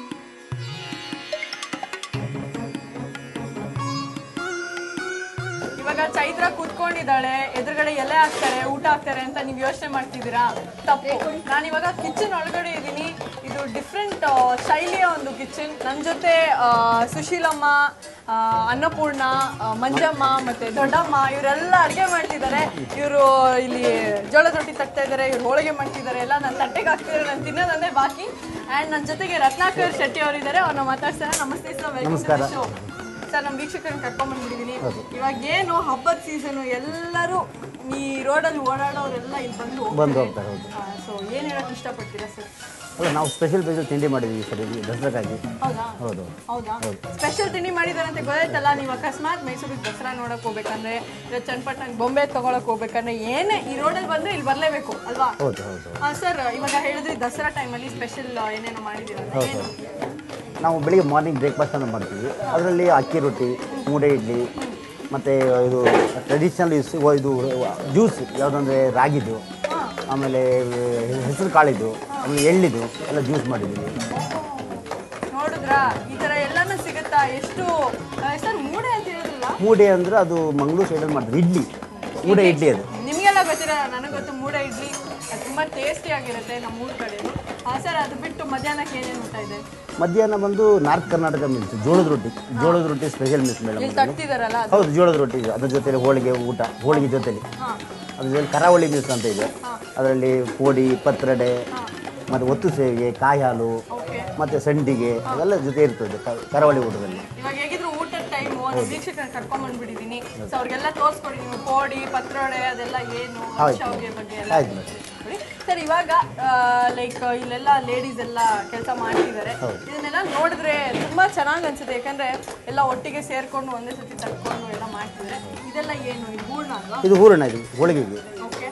ಇವಾಗ ಚೈತ್ರ ಕೂತ್ಕೊಂಡಿದ್ದಾಳೆ, ಎದುರುಗಡೆ ಎಲೆ ಹಾಕ್ತಾರೆ, ಊಟ ಹಾಕ್ತಾರೆ ಅಂತ ನೀವು ಯೋಚನೆ ಮಾಡ್ತಿದ್ದೀರಾ? ತಪ್ಪು. ನಾನಿವಾಗ ಕಿಚನ್ ಒಳಗಡೆ ಇದ್ದೀನಿ. ಇದು ಡಿಫ್ರೆಂಟ್ ಶೈಲಿಯ ಒಂದು ಕಿಚನ್. ನನ್ನ ಜೊತೆ ಸುಶೀಲಮ್ಮ, ಅನ್ನಪೂರ್ಣ, ಮಂಜಮ್ಮ ಮತ್ತೆ ದೊಡ್ಡಮ್ಮ ಇವರೆಲ್ಲ ಅಡುಗೆ ಮಾಡ್ತಿದ್ದಾರೆ. ಇವರು ಇಲ್ಲಿ ಜೋಳದ ರೊಟ್ಟಿ ತಗ್ತಾ ಇದ್ದಾರೆ, ಇವ್ರು ಹೋಳಿಗೆ ಮಾಡ್ತಿದ್ದಾರೆ. ಎಲ್ಲ ನನ್ನ ತಟ್ಟೆಗೆ ಹಾಕ್ತಿದ್ದಾರೆ, ನಾನು ತಿನ್ನೋದಂದ್ರೆ ಬಾಕಿ. ಆ್ಯಂಡ್ ನನ್ನ ಜೊತೆಗೆ ರತ್ನಾಕರ್ ಶೆಟ್ಟಿ ಅವರಿದ್ದಾರೆ, ಅವ್ರನ್ನ ಮಾತಾಡ್ತಾರೆ. ನಮಸ್ತೆ sir, welcome to the show. Sir, ನಮ್ಮ ವೀಕ್ಷಕರನ್ನ ಕರ್ಕೊಂಡ್ಬಂದ್ಬಿಟ್ಟಿದ್ದೀನಿ. ಇವಾಗ ಏನು ಹಬ್ಬದ ಸೀಸನು, ಎಲ್ಲರೂ ಈ ರೋಡಲ್ಲಿ ಓಡಾಡೋರೆಲ್ಲ ಇಲ್ಲಿ ಬಂದು ಹೋಗ್ತಾರೆ. ಸೊ ಏನು ಹೇಳಕ್ ಇಷ್ಟಪಡ್ತೀರಾ ಸರ್? ಅಲ್ಲ, ನಾವು ಸ್ಪೆಷಲ್ ತಿಂಡಿ ಮಾಡಿದ್ದೀವಿ ಸರ್ ಇಲ್ಲಿ ದಸರಾಗಾಗಿ. ಹೌದಾ? ಹೌದಾ? ಸ್ಪೆಷಲ್ ತಿಂಡಿ ಮಾಡಿದಾರೆ ಅಂತ ಗೊತ್ತಾಯ್ತಲ್ಲ. ನೀವು ಅಕಸ್ಮಾತ್ ಮೈಸೂರಿಗೆ ದಸರಾ ನೋಡಕ್ ಹೋಗ್ಬೇಕಂದ್ರೆ, ಇಲ್ಲ ಚನ್ನಪಟ್ಟಣಕ್ಕೆ ಬೊಂಬೆ ತಗೊಳಕ್ ಹೋಗ್ಬೇಕಂದ್ರೆ ಏನೇ ಈ ರೋಡಲ್ಲಿ ಬಂದ್ರೆ ಇಲ್ಲಿ ಬರಲೇಬೇಕು ಅಲ್ವಾ? ಸರ್, ಇವಾಗ ಹೇಳಿದ್ರಿ ದಸರಾ ಟೈಮಲ್ಲಿ ಸ್ಪೆಷಲ್ ಏನೇನೋ ಮಾಡಿದ್ದೀರಾ? ನಾವು ಬೆಳಿಗ್ಗೆ ಮಾರ್ನಿಂಗ್ ಬ್ರೇಕ್ಫಾಸ್ಟ್ ಅನ್ನು ಮಾಡ್ತೀವಿ. ಅದರಲ್ಲಿ ಅಕ್ಕಿ ರೊಟ್ಟಿ, ಮೂಡೆ ಇಡ್ಲಿ, ಮತ್ತು ಇದು ಟ್ರೆಡಿಷ್ನಲ್ ಇದು ಜ್ಯೂಸ್ ಯಾವುದಂದರೆ ರಾಗಿದು, ಆಮೇಲೆ ಹೆಸರು ಕಾಳಿದು, ಆಮೇಲೆ ಎಳ್ಳಿದು ಎಲ್ಲ ಜ್ಯೂಸ್ ಮಾಡಿದ್ದೀವಿ. ನೋಡಿದ್ರಾ, ಈ ಥರ ಎಲ್ಲನೂ ಸಿಗುತ್ತಾ? ಎಷ್ಟು ಸರ್ ಮೂಡೆ ಅಂತ ಹೇಳಿದ್ರಲ್ಲ? ಮೂಡೆ ಅಂದರೆ ಅದು ಮಂಗಳೂರು ಸೈಡಲ್ಲಿ ಮಾಡ್ತಾರೆ, ಇಡ್ಲಿ, ಮೂಡೆ ಇಡ್ಲಿ. ಅದು ನಿಮಗೆಲ್ಲ ಗೊತ್ತಿರಲ್ಲ, ನನಗೆ ಗೊತ್ತು. ಮೂಡೆ ಇಡ್ಲಿ ತುಂಬ ಟೇಸ್ಟಿ ಆಗಿರುತ್ತೆ ನಮ್ಮ ಊರ ಕಡೆ. ಸರ್, ಅದು ಬಿಟ್ಟು ಮಧ್ಯಾಹ್ನಕ್ಕೆ ಏನೇನು ಊಟ ಇದೆ? ಮಧ್ಯಾಹ್ನ ಬಂದು ನಾರ್ತ್ ಕರ್ನಾಟಕ ಮಿಲ್ಸ್, ಜೋಳದ ರೊಟ್ಟಿ ಸ್ಪೆಷಲ್ ಮಿಲ್ಸ್ ಮೇಡಮ್. ತಗ್ತಿದಾರಲ್ಲ? ಹೌದು, ಜೋಳದ ರೊಟ್ಟಿ. ಅದ್ರ ಜೊತೆಲಿ ಹೋಳಿಗೆ ಊಟ, ಹೋಳಿಗೆ ಜೊತೆಲಿ. ಅದ್ರ ಜೊತೆ ಕರಾವಳಿ ಮಿಲ್ಸ್ ಅಂತ ಇದೆ. ಅದರಲ್ಲಿ ಪೋಡಿ, ಪತ್ರೊಡೆ, ಮತ್ತು ಒತ್ತು ಸೇವಿಗೆ, ಕಾಯಿ ಹಾಲು, ಮತ್ತು ಸಂಡಿಗೆ ಅದೆಲ್ಲ ಜೊತೆ ಇರ್ತದೆ ಕರಾವಳಿ ಊಟದಲ್ಲಿ. ಇವಾಗ ಹೇಗಿದ್ರು ಊಟದ ಟೈಮು, ವೀಕ್ಷಕರನ್ನ ಕರ್ಕೊಂಡ್ಬಂದ್ಬಿಟ್ಟಿದ್ದೀನಿ. ಸೊ ಅವ್ರಿಗೆಲ್ಲ ತೋರಿಸ್ಕೊಡಿ ನೀವು, ಪೋಡಿ, ಪತ್ರೊಡೆ ಅದೆಲ್ಲ ಏನು, ಶಾವಿಗೆ ಬಗ್ಗೆ ಎಲ್ಲ. ಸರ್, ಇವಾಗ ಲೈಕ್ ಇಲ್ಲೆಲ್ಲ ಲೇಡೀಸ್ ಎಲ್ಲ ಕೆಲಸ ಮಾಡ್ತಿದ್ದಾರೆ. ಇದನ್ನೆಲ್ಲ ನೋಡಿದ್ರೆ ತುಂಬಾ ಚೆನ್ನಾಗಿ ಅನ್ಸುತ್ತೆ, ಯಾಕಂದ್ರೆ ಎಲ್ಲ ಒಟ್ಟಿಗೆ ಸೇರ್ಕೊಂಡು ಒಂದೇ ಸತಿ ತಕ್ಕೊಂಡು ಎಲ್ಲ ಮಾಡ್ತಿದ್ದಾರೆ. ಇದೆಲ್ಲ ಏನು, ಇದು ಹೂರ್ಣ ಅಲ್ವಾ? ಇದು ಹೂರಣ, ಇದು ಹೋಳಿಗೆಗೆ. ಓಕೆ,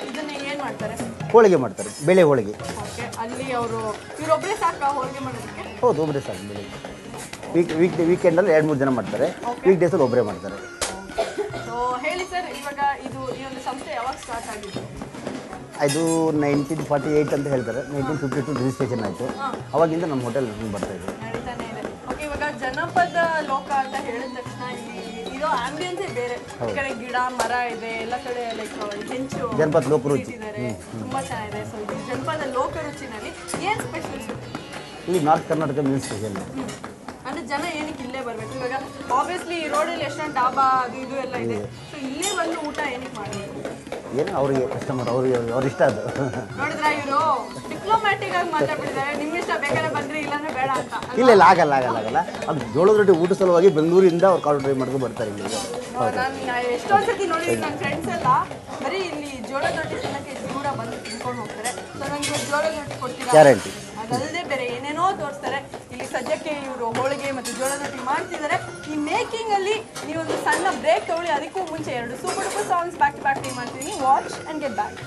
ಇದನ್ನ ಏನ್ ಮಾಡ್ತಾರೆ? ಹೋಳಿಗೆ ಮಾಡ್ತಾರೆ, ಬೇಳೆ ಹೋಳಿಗೆ. ಓಕೆ, ಅಲ್ಲಿ ಅವರು ಇವರೊಬ್ಬರೇ ಸಾಕ ಹೋಳಿಗೆ ಮಾಡೋದಕ್ಕೆ? ಹೌದು, ಒಬ್ಬರೇ ಸಾಕು. ಬೆಳಿಗ್ಗೆ ವೀಕೆಂಡಲ್ಲಿ 2-3 ಜನ ಮಾಡ್ತಾರೆ, ವೀಕ್ ಡೇಸಲ್ಲಿ ಒಬ್ಬರೇ ಮಾಡ್ತಾರೆ. ಸೊ ಹೇಳಿ ಸರ್, ಇವಾಗ ಇದು ಈ ಒಂದು ಸಂಸ್ಥೆ ಯಾವಾಗ ಸ್ಟಾರ್ಟ್ ಆಗಿತ್ತು? ಇದು 1948 ಅಂತ ಹೇಳ್ತಾರೆ. 1952 ರಿಜಿಸ್ಟ್ರೇಷನ್ ಆಯಿತು. ಅವಾಗಿಂದ ನಮ್ಮ ಹೋಟೆಲ್ ಬರ್ತಾ ಇದೆ, ನಡೀತಾನೆ ಇದೆ. ಓಕೆ, ಇವಾಗ ಜನಪದ ಲೋಕ ಅಂತ ಹೇಳಿದ ತಕ್ಷಣ ಇರೋ ಆಂಬಿಯನ್ಸೇ ಬೇರೆ. ಈ ಕಡೆ ಗಿಡ ಮರ ಇದೆ, ಎಲ್ಲ ಕಡೆ ಲೈಕ್ ಹೆಂಚು ಜನಪದ ಲೋಕ ರುಚಿ ತುಂಬಾ ಚೆನ್ನಾಗಿದೆ. ಸೊ ಈ ಜನಪದ ಲೋಕ ರುಚಿನಲ್ಲಿ ಏನು ಸ್ಪೆಷಲ್? ಇಲ್ಲಿ ನಾರ್ತ್ ಕರ್ನಾಟಕ ಮೀನ್ಸ್ ಸ್ಪೆಷಲ್. ಅಂದ್ರೆ ಜನ ಏನಕ್ಕೆ ಇಲ್ಲೇ ಬರ್ಬೇಕು? ಇವಾಗ ಆಬ್ವಿಯಸ್ಲಿ ಈ ರೋಡಲ್ಲಿ ಎಷ್ಟೊಂದು ಡಾಬಾ ಅದು ಇದು ಎಲ್ಲ ಇದೆ. ಸೊ ಇಲ್ಲೇ ಬಂದು ಊಟ ಏನಕ್ಕೆ ಮಾಡಬೇಕು? ಏನು ಅವರಿಗೆ ಕಸ್ಟಮರ್, ಅವ್ರ ಇಷ್ಟ ಅದು. ನೋಡಿದ್ರ, ಇವರು ಡಿಪ್ಲೊಮ್ಯಾಟಿಕ್ ಆಗಿ ಮಾತಾಡ್ಬಿಟ್ಟಿದ್ದಾರೆ. ನಿಮ್ಮ ಇಷ್ಟ, ಬೇಕಾದ್ರೆ ಬಂದ್ರೆ ಇಲ್ಲಾಂದ್ರೆ ಬೇಡ ಅಂತ. ಇಲ್ಲ, ಆಗಲ್ಲ. ಅದು ಜೋಳದ ರೊಟ್ಟಿ ಊಟ ಸಲುವಾಗಿ ಬೆಂಗಳೂರಿಂದ ಅವ್ರು ಕಾಲ್ ಡ್ರೈವ್ ಮಾಡ್ಕೊಂಡು ಬರ್ತಾರೆ ಇಲ್ಲಿ. ನಾನು ಎಷ್ಟೊಂದು ಸತಿ ನೋಡಿದ್ದೀನಿ, ನನ್ನ ಫ್ರೆಂಡ್ಸ್ ಎಲ್ಲ ಬರೀ ಇಲ್ಲಿ ಜೋಳದ ರೊಟ್ಟಿ ತಿನ್ನಕ್ಕೆ ದೂರ ಬಂದು ತಿನ್ಕೊಂಡು ಹೋಗ್ತಾರೆ. ಸೊ ನಂಗೆ ಜೋಳದ ರೊಟ್ಟಿ ಕೊಡ್ತೀರಾ? ಗ್ಯಾರಂಟಿ. ಅದಲ್ಲದೆ ಬೇರೆ ಏನೇನೋ ತೋರಿಸ್ತಾರೆ. ಇಲ್ಲಿ ಸದ್ಯಕ್ಕೆ ಇವರು ಹೋಳಿಗೆ ಮತ್ತು ಜೋಳದ ರೊಟ್ಟಿ ಮಾಡ್ತಿದ್ದಾರೆ. ಈ ಮೇಕಿಂಗ್ ಅಲ್ಲಿ ನೀವೊಂದು ಸಣ್ಣ ಬ್ರೇಕ್ ತಗೊಳ್ಳಿ. ಅದಕ್ಕೂ ಮುಂಚೆ 2 super duper songs back to back ಮಾಡ್ತೀನಿ. Watch and get back.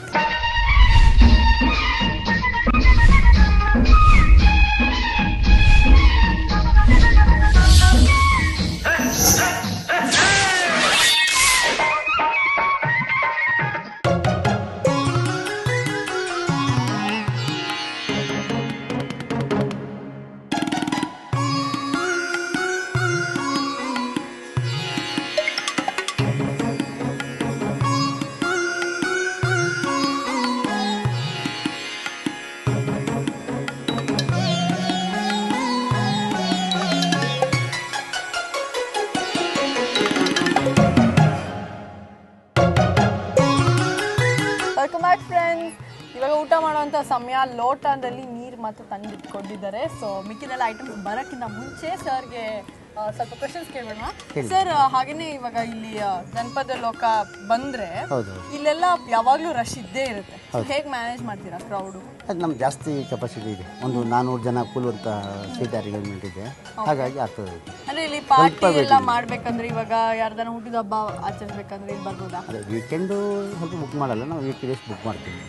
Welcome back friends. ಇವಾಗ ಊಟ ಮಾಡುವಂಥ ಸಮಯ. ಲೋಟದಲ್ಲಿ ನೀರು ಮಾತ್ರ ತಂದಿಟ್ಕೊಂಡಿದ್ದಾರೆ. ಸೊ ಮಿಕ್ಕಿದೆಲ್ಲ ಐಟಮ್ಸ್ ಬರೋಕ್ಕಿಂತ ಮುಂಚೆ ಸರ್ಗೆ ಸ್ವಲ್ಪ ಕ್ವಶನ್ಸ್ ಕೇಳೋಣ. ಸರ್, ಹಾಗೇನೆ ಇವಾಗ ಇಲ್ಲಿ ಜನಪದ ಲೋಕ ಬಂದ್ರೆ ಇಲ್ಲೆಲ್ಲ ಯಾವಾಗ್ಲೂ ರಶ್ ಇದ್ದೇ ಇರುತ್ತೆ. ಹೇಗೆ ಮ್ಯಾನೇಜ್ ಮಾಡ್ತೀರಾ ಕ್ರೌಡು? ಅದು ನಮ್ಗೆ ಜಾಸ್ತಿ ಕೆಪಾಸಿಟಿ ಇದೆ. ಒಂದು 400 ಜನ ಕೂಲುವಂಥ ಸೀಟ್ ಅರೇಂಜ್ಮೆಂಟ್ ಇದೆ, ಹಾಗಾಗಿ ಆಗ್ತದೆ. ಅಂದ್ರೆ ಇಲ್ಲಿ ಪಾರ್ಟಿ ಎಲ್ಲ ಮಾಡ್ಬೇಕಂದ್ರೆ ಇವಾಗ ಯಾರ್ದಾರ ಹುಟ್ಟಿದ ಹಬ್ಬ ಆಚರಿಸ್ಬೇಕಂದ್ರೆ ಇಲ್ಲಿ ಬರ್ಬೋದಾ? ಅದೇ ವೀಕೆಂಡು ಸ್ವಲ್ಪ ಬುಕ್ ಮಾಡಲ್ಲ, ನಾವು ವೀಕ್ ಡೇಸ್ ಬುಕ್ ಮಾಡ್ತೀವಿ.